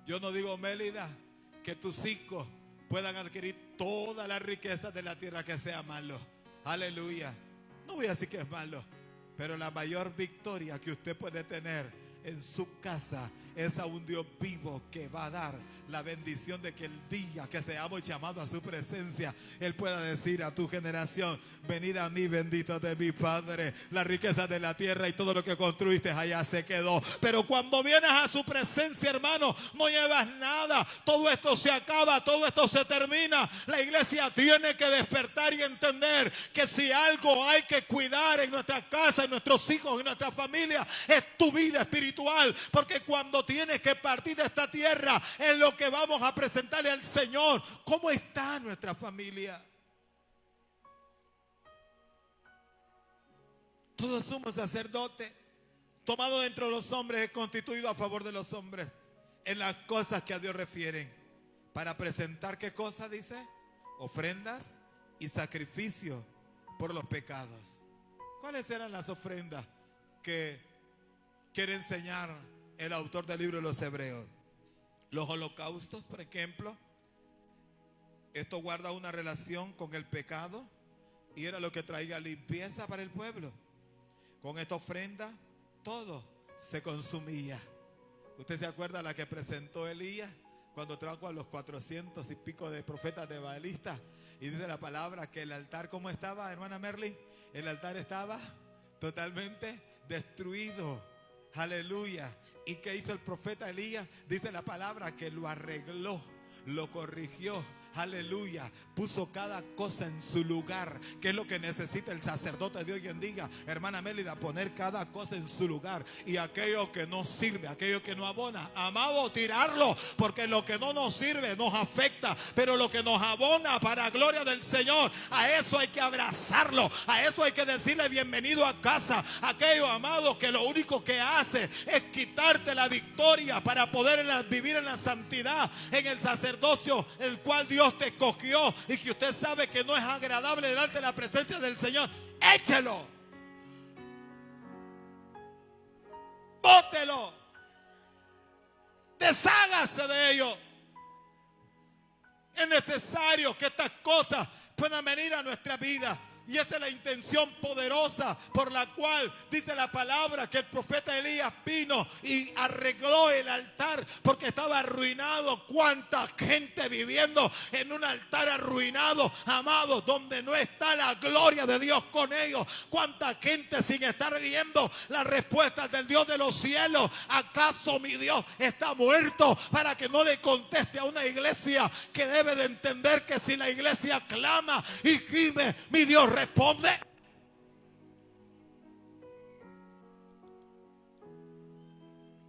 S1: Yo no digo, Mélida, que tus hijos puedan adquirir toda la riqueza de la tierra que sea malo. Aleluya. No voy a decir que es malo, pero la mayor victoria que usted puede tener en su casa es a un Dios vivo que va a dar la bendición de que el día que seamos llamados a su presencia, Él pueda decir a tu generación: venid a mí, benditos de mi Padre, la riqueza de la tierra y todo lo que construiste allá se quedó. Pero cuando vienes a su presencia, hermano, no llevas nada. Todo esto se acaba, todo esto se termina. La iglesia tiene que despertar y entender que si algo hay que cuidar en nuestra casa, en nuestros hijos, en nuestra familia, es tu vida espiritual. Porque cuando tienes que partir de esta tierra, es lo que vamos a presentarle al Señor. ¿Cómo está nuestra familia? Todo sumo sacerdote tomado dentro de los hombres es constituido a favor de los hombres en las cosas que a Dios refieren, para presentar, ¿qué cosa dice? Ofrendas y sacrificios por los pecados. ¿Cuáles eran las ofrendas que quiere enseñar el autor del libro de los Hebreos. Los holocaustos, por ejemplo, esto guarda una relación con el pecado y era lo que traía limpieza para el pueblo. Con esta ofrenda todo se consumía. ¿Usted se acuerda la que presentó Elías cuando trajo a los 400 y pico de profetas de Baalistas? Y dice la palabra que el altar, ¿cómo estaba, hermana Merlin? El altar estaba totalmente destruido. Aleluya. ¿Y qué hizo el profeta Elías? Dice la palabra que lo arregló, lo corrigió. Aleluya, puso cada cosa en su lugar, que es lo que necesita el sacerdote de hoy en día, hermana Mélida, poner cada cosa en su lugar. Y aquello que no sirve, aquello que no abona, amado, tirarlo, porque lo que no nos sirve nos afecta, pero lo que nos abona para gloria del Señor, a eso hay que abrazarlo, a eso hay que decirle bienvenido a casa. Aquello, amado, que lo único que hace es quitarte la victoria para poder vivir en la santidad, en el sacerdocio, el cual Dios te escogió, y que usted sabe que no es agradable delante de la presencia del Señor. Échelo, bótelo, deshágase de ello. Es necesario que estas cosas puedan venir a nuestra vida. Y esa es la intención poderosa por la cual dice la palabra que el profeta Elías vino y arregló el altar, porque estaba arruinado. Cuánta gente viviendo en un altar arruinado, amados, donde no está la gloria de Dios con ellos. Cuánta gente sin estar viendo las respuestas del Dios de los cielos. ¿Acaso mi Dios está muerto para que no le conteste a una iglesia que debe de entender que si la iglesia clama y gime, mi Dios responde?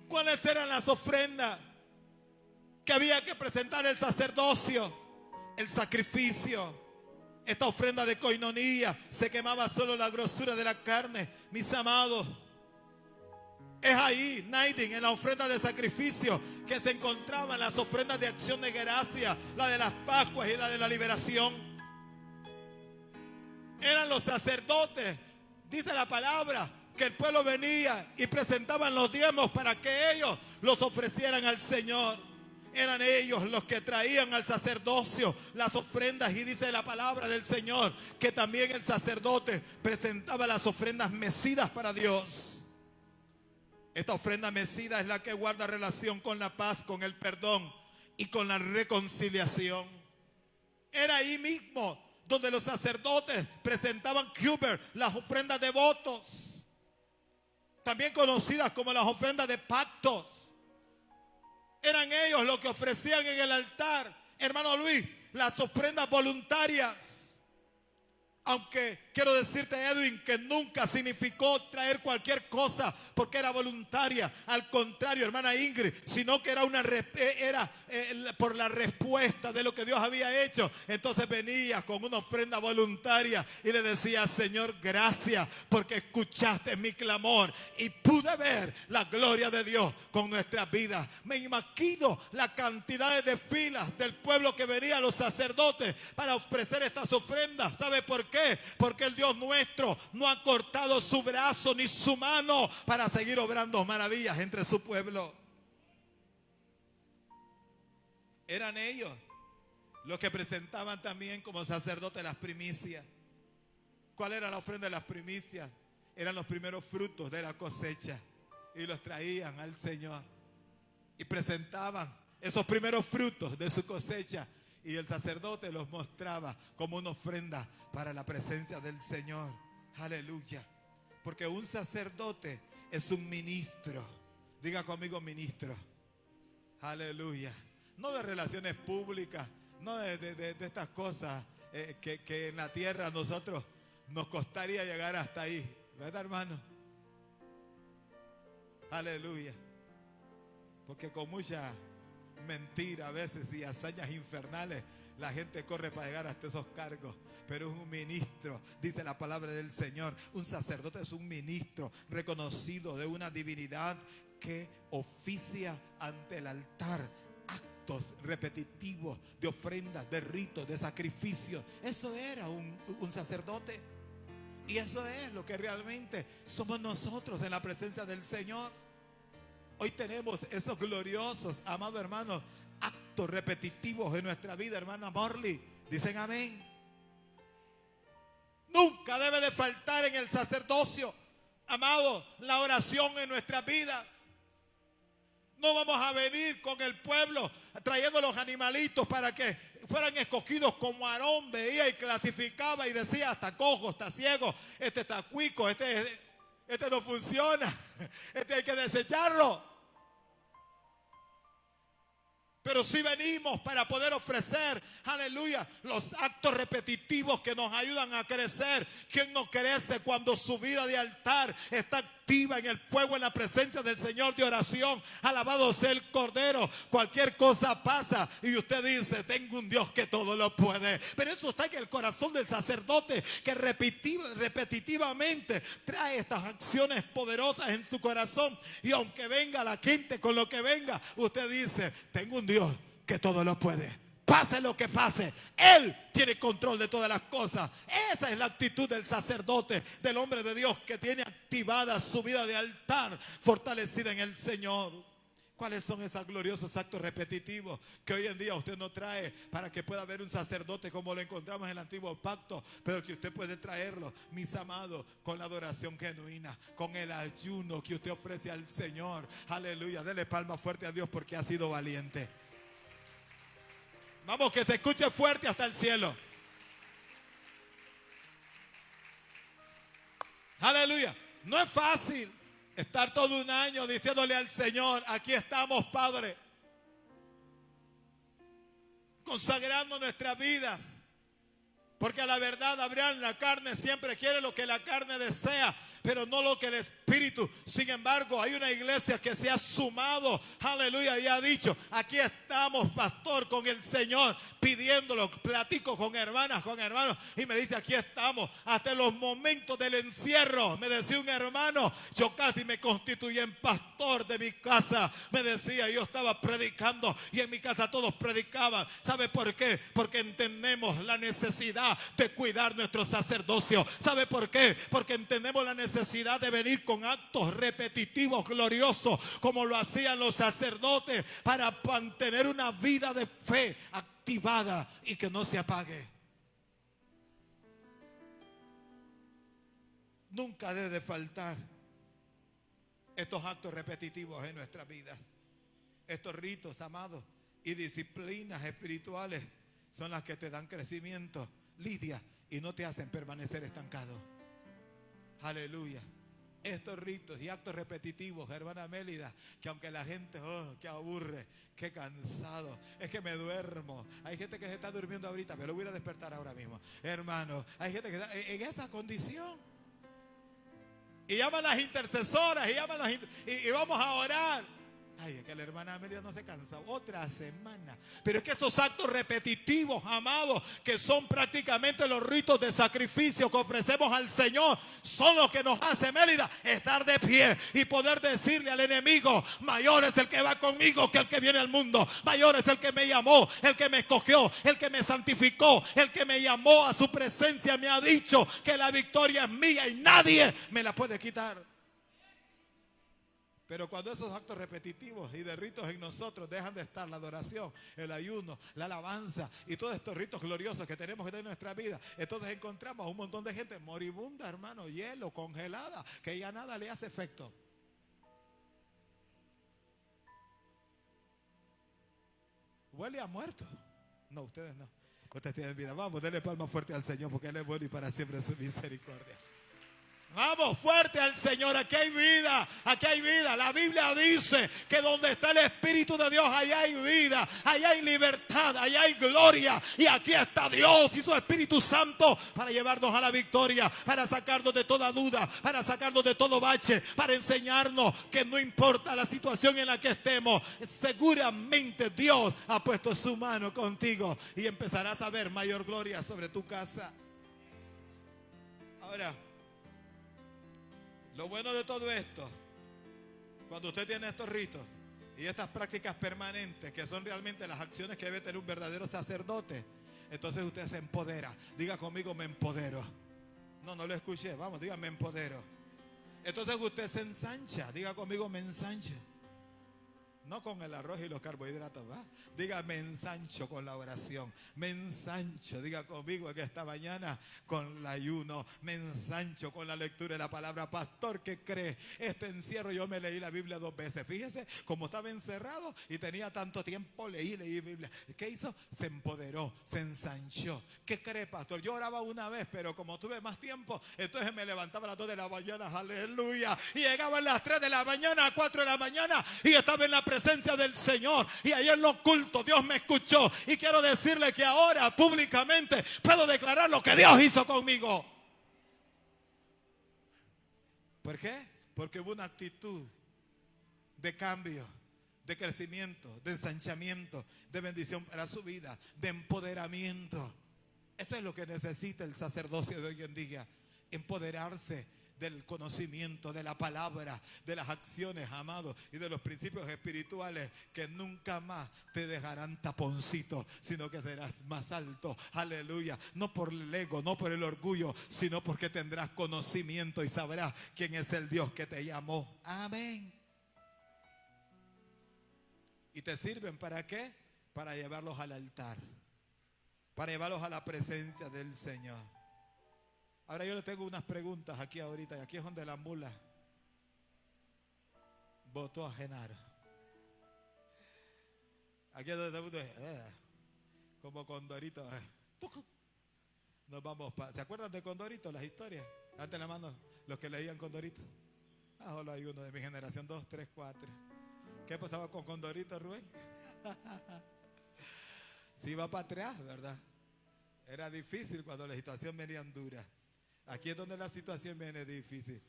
S1: ¿Cuáles eran las ofrendas que había que presentar el sacerdocio? El sacrificio. Esta ofrenda de coinonía se quemaba solo la grosura de la carne. Mis amados, es ahí, Naidin, en la ofrenda de sacrificio, que se encontraban las ofrendas de acción de gracia, la de las Pascuas y la de la liberación. Eran los sacerdotes, dice la palabra, que el pueblo venía y presentaban los diezmos para que ellos los ofrecieran al Señor. Eran ellos los que traían al sacerdocio las ofrendas, y dice la palabra del Señor que también el sacerdote presentaba las ofrendas mecidas para Dios. Esta ofrenda mecida es la que guarda relación con la paz, con el perdón y con la reconciliación. Era ahí mismo donde los sacerdotes presentaban Kuber, las ofrendas de votos, también conocidas como las ofrendas de pactos. Eran ellos los que ofrecían en el altar, hermano Luis, las ofrendas voluntarias. Aunque quiero decirte, Edwin, que nunca significó traer cualquier cosa porque era voluntaria. Al contrario, hermana Ingrid, sino que era por la respuesta de lo que Dios había hecho. Entonces venía con una ofrenda voluntaria y le decía: Señor, gracias porque escuchaste mi clamor y pude ver la gloria de Dios con nuestras vidas. Me imagino la cantidad de filas del pueblo que venía a los sacerdotes para ofrecer estas ofrendas. ¿Sabe por qué? Porque el Dios nuestro no ha cortado su brazo ni su mano para seguir obrando maravillas entre su pueblo. Eran ellos los que presentaban también como sacerdotes las primicias. ¿Cuál era la ofrenda de las primicias? Eran los primeros frutos de la cosecha y los traían al Señor y presentaban esos primeros frutos de su cosecha. Y el sacerdote los mostraba como una ofrenda para la presencia del Señor. Aleluya. Porque un sacerdote es un ministro. Diga conmigo, ministro. Aleluya. No de relaciones públicas, no de estas cosas que en la tierra a nosotros nos costaría llegar hasta ahí. ¿Verdad, hermano? Aleluya. Porque con mucha mentira a veces y hazañas infernales la gente corre para llegar hasta esos cargos. Pero es un ministro, dice la palabra del Señor. Un sacerdote es un ministro reconocido de una divinidad que oficia ante el altar actos repetitivos de ofrendas, de ritos, de sacrificios. Eso era un sacerdote. Y eso es lo que realmente somos nosotros en la presencia del Señor. Hoy tenemos esos gloriosos, amados hermanos, actos repetitivos en nuestra vida, hermana Morley. Dicen amén. Nunca debe de faltar en el sacerdocio, amado, la oración en nuestras vidas. No vamos a venir con el pueblo trayendo los animalitos para que fueran escogidos como Aarón veía y clasificaba y decía: está cojo, está ciego, este está cuico, este no funciona, este hay que desecharlo. Pero sí venimos para poder ofrecer, aleluya, los actos repetitivos que nos ayudan a crecer. ¿Quién no crece cuando su vida de altar está activa en el fuego, en la presencia del Señor de oración? Alabado sea el Cordero. Cualquier cosa pasa y usted dice: tengo un Dios que todo lo puede. Pero eso está en el corazón del sacerdote, que repetitivamente trae estas acciones poderosas en tu corazón. Y aunque venga la gente con lo que venga, usted dice: tengo un Dios que todo lo puede. Pase lo que pase, Él tiene control de todas las cosas. Esa es la actitud del sacerdote, del hombre de Dios, que tiene activada su vida de altar, fortalecida en el Señor. ¿Cuáles son esos gloriosos actos repetitivos que hoy en día usted no trae para que pueda haber un sacerdote como lo encontramos en el antiguo pacto, pero que usted puede traerlo, mis amados, con la adoración genuina, con el ayuno que usted ofrece al Señor? Aleluya, dele palma fuerte a Dios porque ha sido valiente. Vamos, que se escuche fuerte hasta el cielo. Aleluya. No es fácil estar todo un año diciéndole al Señor: aquí estamos, Padre, consagrando nuestras vidas. Porque a la verdad, Abraham, la carne siempre quiere lo que la carne desea, pero no lo que el Espíritu. Sin embargo, hay una iglesia que se ha sumado, aleluya, y ha dicho: aquí estamos, pastor, con el Señor, pidiéndolo. Platico con hermanas, con hermanos, y me dice: aquí estamos. Hasta en los momentos del encierro, me decía un hermano, yo casi me constituí en pastor de mi casa. Me decía, yo estaba predicando y en mi casa todos predicaban. ¿Sabe por qué? Porque entendemos la necesidad de cuidar nuestro sacerdocio. ¿Sabe por qué? Porque entendemos la necesidad de venir con actos repetitivos, gloriosos, como lo hacían los sacerdotes, para mantener una vida de fe activada y que no se apague. Nunca debe de faltar estos actos repetitivos en nuestras vidas. Estos ritos, amados, y disciplinas espirituales son las que te dan crecimiento, Lidia, y no te hacen permanecer estancado. Aleluya. Estos ritos y actos repetitivos, hermana Mélida, que aunque la gente, que aburre, que cansado, es que me duermo. Hay gente que se está durmiendo ahorita, me lo voy a despertar ahora mismo. Hermano, hay gente que está en esa condición. Y llaman las intercesoras, y vamos a orar. Ay, es que la hermana Amelia no se cansa. Otra semana. Pero es que esos actos repetitivos, amados, que son prácticamente los ritos de sacrificio que ofrecemos al Señor, son los que nos hace, Mélida, estar de pie y poder decirle al enemigo: mayor es el que va conmigo que el que viene al mundo. Mayor es el que me llamó, el que me escogió, el que me santificó, el que me llamó a su presencia. Me ha dicho que la victoria es mía y nadie me la puede quitar. Pero cuando esos actos repetitivos y de ritos en nosotros dejan de estar, la adoración, el ayuno, la alabanza y todos estos ritos gloriosos que tenemos que tener en nuestra vida, entonces encontramos un montón de gente moribunda, hermano, hielo, congelada, que ya nada le hace efecto. Huele a muerto. No, ustedes no. Ustedes tienen vida. Vamos, denle palmas fuerte al Señor, porque Él es bueno y para siempre su misericordia. Vamos, fuerte al Señor. Aquí hay vida, aquí hay vida. La Biblia dice que donde está el Espíritu de Dios, allá hay vida, allá hay libertad, allá hay gloria. Y aquí está Dios y su Espíritu Santo para llevarnos a la victoria, para sacarnos de toda duda, para sacarnos de todo bache, para enseñarnos que no importa la situación en la que estemos, seguramente Dios ha puesto su mano contigo y empezarás a ver mayor gloria sobre tu casa. Ahora, lo bueno de todo esto, cuando usted tiene estos ritos y estas prácticas permanentes, que son realmente las acciones que debe tener un verdadero sacerdote, entonces usted se empodera. Diga conmigo: me empodero. No lo escuché. Vamos, diga: me empodero. Entonces usted se ensancha. Diga conmigo: me ensancha. no con el arroz y los carbohidratos, ¿va? Diga, me ensancho con la oración, me ensancho, diga conmigo que esta mañana con el ayuno, me ensancho con la lectura de la palabra. Pastor, ¿qué cree? Este encierro yo me leí la Biblia 2 veces. Fíjese, como estaba encerrado y tenía tanto tiempo, leí Biblia. ¿Qué hizo? Se empoderó, se ensanchó. ¿Qué cree, pastor? Yo oraba una vez, pero como tuve más tiempo, entonces me levantaba a las 2 de la mañana, aleluya, y llegaba a las 3 de la mañana, a 4 de la mañana, y estaba en la presencia del Señor. Y ahí en lo oculto Dios me escuchó, y quiero decirle que ahora públicamente puedo declarar lo que Dios hizo conmigo. ¿Por qué? Porque hubo una actitud de cambio, de crecimiento, de ensanchamiento, de bendición para su vida, de empoderamiento. Eso es lo que necesita el sacerdocio de hoy en día: empoderarse del conocimiento, de la palabra, de las acciones, amados, y de los principios espirituales que nunca más te dejarán taponcito, sino que serás más alto, aleluya, no por el ego, no por el orgullo, sino porque tendrás conocimiento y sabrás quién es el Dios que te llamó. Amén. ¿Y te sirven para qué? Para llevarlos al altar, para llevarlos a la presencia del Señor. Ahora yo le tengo unas preguntas aquí ahorita, y aquí es donde la mula votó a Genaro. Aquí es donde uno como Condorito. Nos vamos ¿se acuerdan de Condorito, las historias? Levanten la mano los que leían Condorito. Solo hay uno de mi generación, 2, 3, 4. ¿Qué pasaba con Condorito, Rubén? Se iba para atrás, ¿verdad? Era difícil cuando la situación venía dura. Aquí es donde la situación viene difícil.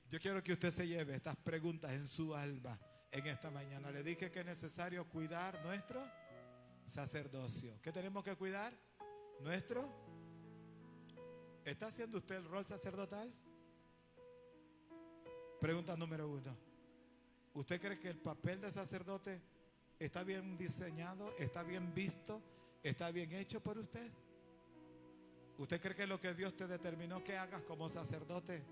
S1: Yo quiero que usted se lleve estas preguntas en su alma en esta mañana. Le dije que es necesario cuidar nuestro sacerdocio. ¿Qué tenemos que cuidar? Nuestro. ¿Está haciendo usted el rol sacerdotal? Pregunta número 1. ¿Usted cree que el papel de sacerdote está bien diseñado, está bien visto, está bien hecho por usted? ¿Usted cree que lo que Dios te determinó que hagas como sacerdote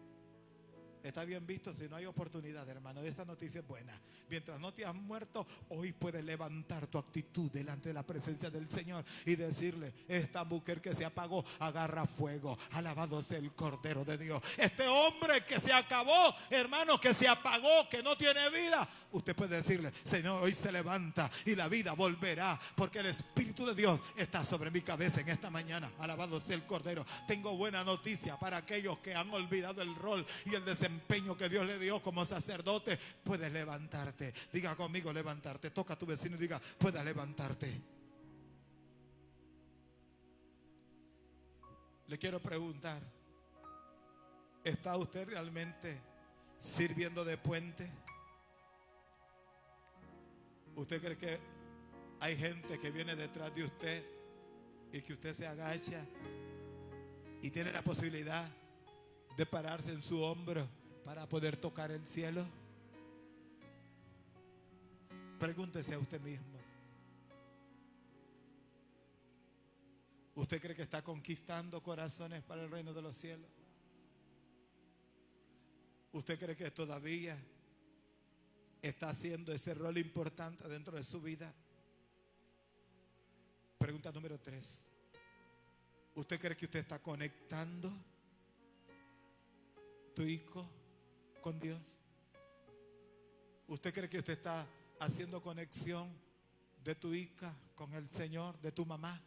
S1: está bien visto? Si no hay oportunidad, hermano, esa noticia es buena. Mientras no te has muerto, hoy puedes levantar tu actitud delante de la presencia del Señor y decirle: esta mujer que se apagó, agarra fuego. Alabado sea el Cordero de Dios. Este hombre que se acabó, hermano, que se apagó, que no tiene vida, usted puede decirle: Señor, hoy se levanta y la vida volverá, porque el Espíritu de Dios está sobre mi cabeza en esta mañana. Alabado sea el Cordero. Tengo buena noticia para aquellos que han olvidado el rol y el desempeño que Dios le dio como sacerdote. Puedes levantarte. Diga conmigo: levantarte. Toca a tu vecino y diga: puedes levantarte. Le quiero preguntar: ¿está usted realmente sirviendo de puente? ¿Usted cree que hay gente que viene detrás de usted y que usted se agacha y tiene la posibilidad de pararse en su hombro para poder tocar el cielo? Pregúntese a usted mismo. ¿Usted cree que está conquistando corazones para el reino de los cielos? ¿Usted cree que todavía está haciendo ese rol importante dentro de su vida? Pregunta número 3. ¿Usted cree que usted está conectando tu hijo con Dios? ¿Usted cree que usted está haciendo conexión de tu hija con el Señor, de tu mamá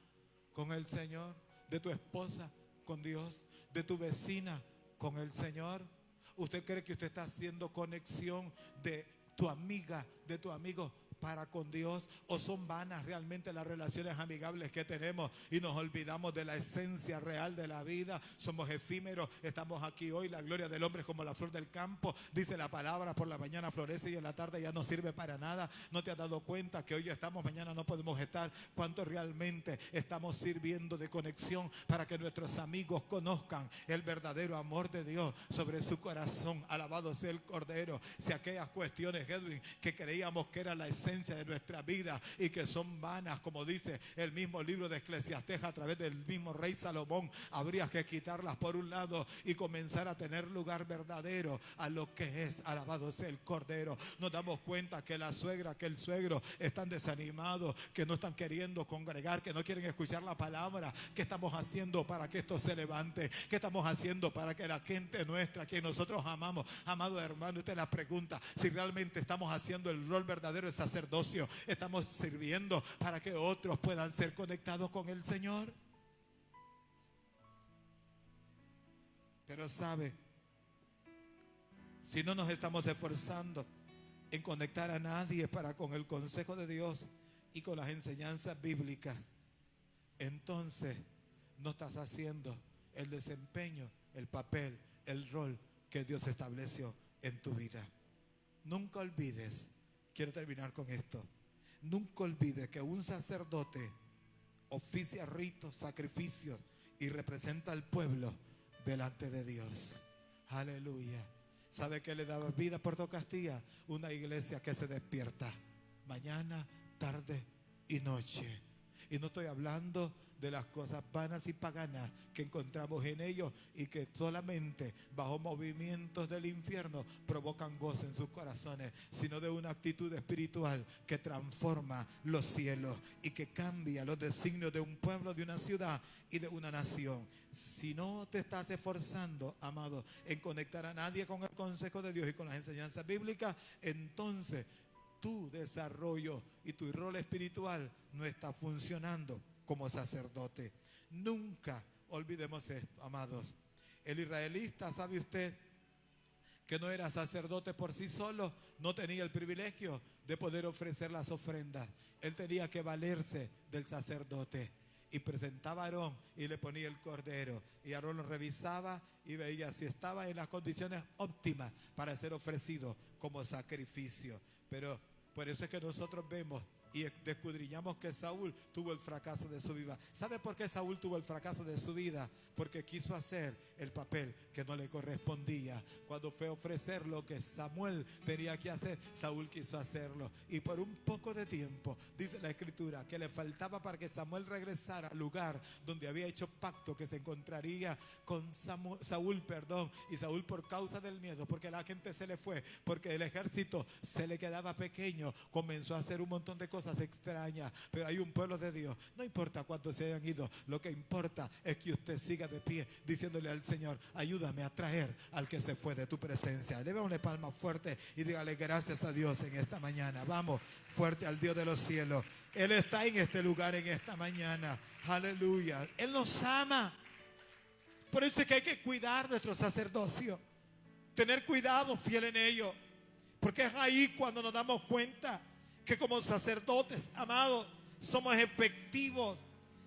S1: con el Señor, de tu esposa con Dios, de tu vecina con el Señor? ¿Usted cree que usted está haciendo conexión de tu amiga, de tu amigo para con Dios? ¿O son vanas realmente las relaciones amigables que tenemos y nos olvidamos de la esencia real de la vida? Somos efímeros, estamos aquí hoy, la gloria del hombre es como la flor del campo, dice la palabra, por la mañana florece y en la tarde ya no sirve para nada. ¿No te has dado cuenta que hoy estamos, mañana no podemos estar? ¿Cuánto realmente estamos sirviendo de conexión para que nuestros amigos conozcan el verdadero amor de Dios sobre su corazón? Alabado sea el Cordero. Si aquellas cuestiones, Edwin, que creíamos que era la esencia esencia de nuestra vida y que son vanas, como dice el mismo libro de Eclesiastés a través del mismo rey Salomón. Habría que quitarlas por un lado y comenzar a tener lugar verdadero a lo que es. Alabado sea el Cordero. Nos damos cuenta que la suegra, que el suegro están desanimados, que no están queriendo congregar, que no quieren escuchar la palabra. ¿Qué estamos haciendo para que esto se levante? ¿Qué estamos haciendo para que la gente nuestra, que nosotros amamos? Amado hermano, usted la pregunta si realmente estamos haciendo el rol verdadero de sacerdocio. Estamos sirviendo para que otros puedan ser conectados con el Señor. Pero sabe, si no nos estamos esforzando en conectar a nadie para con el consejo de Dios y con las enseñanzas bíblicas, entonces no estás haciendo el desempeño, el papel, el rol que Dios estableció en tu vida. Nunca olvides, quiero terminar con esto, nunca olvides que un sacerdote oficia ritos, sacrificios y representa al pueblo delante de Dios. Aleluya. ¿Sabe qué le da vida a Puerto Castilla? Una iglesia que se despierta mañana, tarde y noche. Y no estoy hablando de las cosas vanas y paganas que encontramos en ellos y que solamente bajo movimientos del infierno provocan gozo en sus corazones, sino de una actitud espiritual que transforma los cielos y que cambia los designios de un pueblo, de una ciudad y de una nación. Si no te estás esforzando, amado, en conectar a nadie con el consejo de Dios y con las enseñanzas bíblicas, entonces tu desarrollo y tu rol espiritual no está funcionando como sacerdote. Nunca olvidemos esto, amados. El israelita, ¿sabe usted que no era sacerdote por sí solo? No tenía el privilegio de poder ofrecer las ofrendas. Él tenía que valerse del sacerdote. Y presentaba a Aarón y le ponía el cordero. Y Aarón lo revisaba y veía si estaba en las condiciones óptimas para ser ofrecido como sacrificio. Pero por eso es que nosotros vemos y descudriñamos que Saúl tuvo el fracaso de su vida. ¿Sabe por qué Saúl tuvo el fracaso de su vida? Porque quiso hacer el papel que no le correspondía. Cuando fue a ofrecer lo que Samuel tenía que hacer, Saúl quiso hacerlo. Y por un poco de tiempo, dice la Escritura, que le faltaba para que Samuel regresara al lugar donde había hecho pacto que se encontraría con Saúl. Y Saúl, por causa del miedo, porque la gente se le fue, porque el ejército se le quedaba pequeño, comenzó a hacer un montón de cosas extrañas. Pero hay un pueblo de Dios, no importa cuántos se hayan ido, lo que importa es que usted siga de pie diciéndole al Señor: ayúdame a traer al que se fue de tu presencia. Lévame palmas fuerte y dígale gracias a Dios en esta mañana. Vamos, fuerte al Dios de los cielos. Él está en este lugar en esta mañana. Aleluya. Él nos ama. Por eso es que hay que cuidar nuestro sacerdocio, tener cuidado fiel en ello, porque es ahí cuando nos damos cuenta que como sacerdotes, amados, somos efectivos,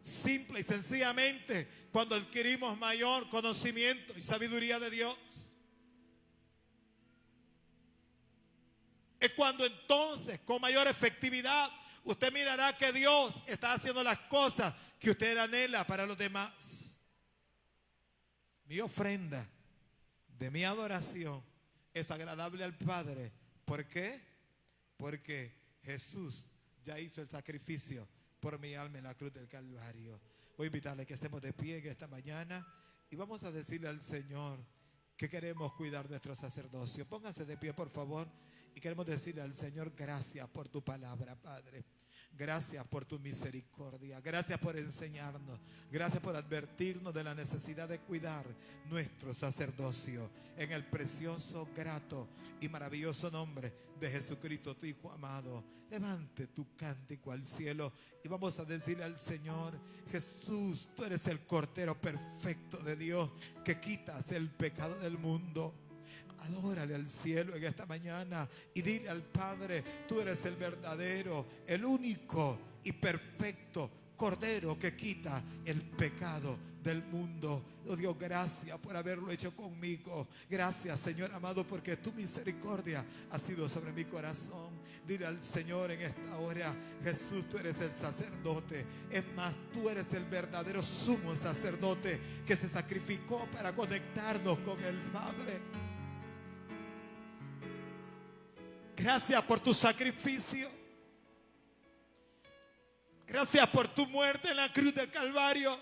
S1: simple y sencillamente, cuando adquirimos mayor conocimiento y sabiduría de Dios. Es cuando entonces, con mayor efectividad, usted mirará que Dios está haciendo las cosas que usted anhela para los demás. Mi ofrenda de mi adoración es agradable al Padre. ¿Por qué? Porque Jesús ya hizo el sacrificio por mi alma en la cruz del Calvario. Voy a invitarle que estemos de pie en esta mañana y vamos a decirle al Señor que queremos cuidar nuestro sacerdocio. Póngase de pie, por favor, y queremos decirle al Señor: gracias por tu palabra, Padre. Gracias por tu misericordia. Gracias por enseñarnos. Gracias por advertirnos de la necesidad de cuidar nuestro sacerdocio. En el precioso, grato y maravilloso nombre de Jesucristo, tu Hijo amado. Levante tu cántico al cielo y vamos a decirle al Señor: Jesús, tú eres el Cordero perfecto de Dios que quitas el pecado del mundo. Adórale al cielo en esta mañana y dile al Padre: tú eres el verdadero, el único y perfecto Cordero que quita el pecado del mundo. Oh Dios, gracias por haberlo hecho conmigo. Gracias, Señor amado, porque tu misericordia ha sido sobre mi corazón. Dile al Señor en esta hora: Jesús, tú eres el sacerdote. Es más, tú eres el verdadero sumo sacerdote que se sacrificó para conectarnos con el Padre. Gracias por tu sacrificio. Gracias por tu muerte en la cruz del Calvario.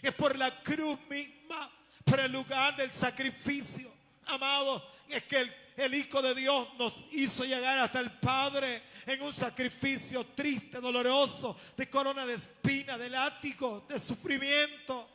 S1: Es por la cruz misma, por el lugar del sacrificio, amado, es que el Hijo de Dios nos hizo llegar hasta el Padre en un sacrificio triste, doloroso, de corona de espina, de látigo, de sufrimiento.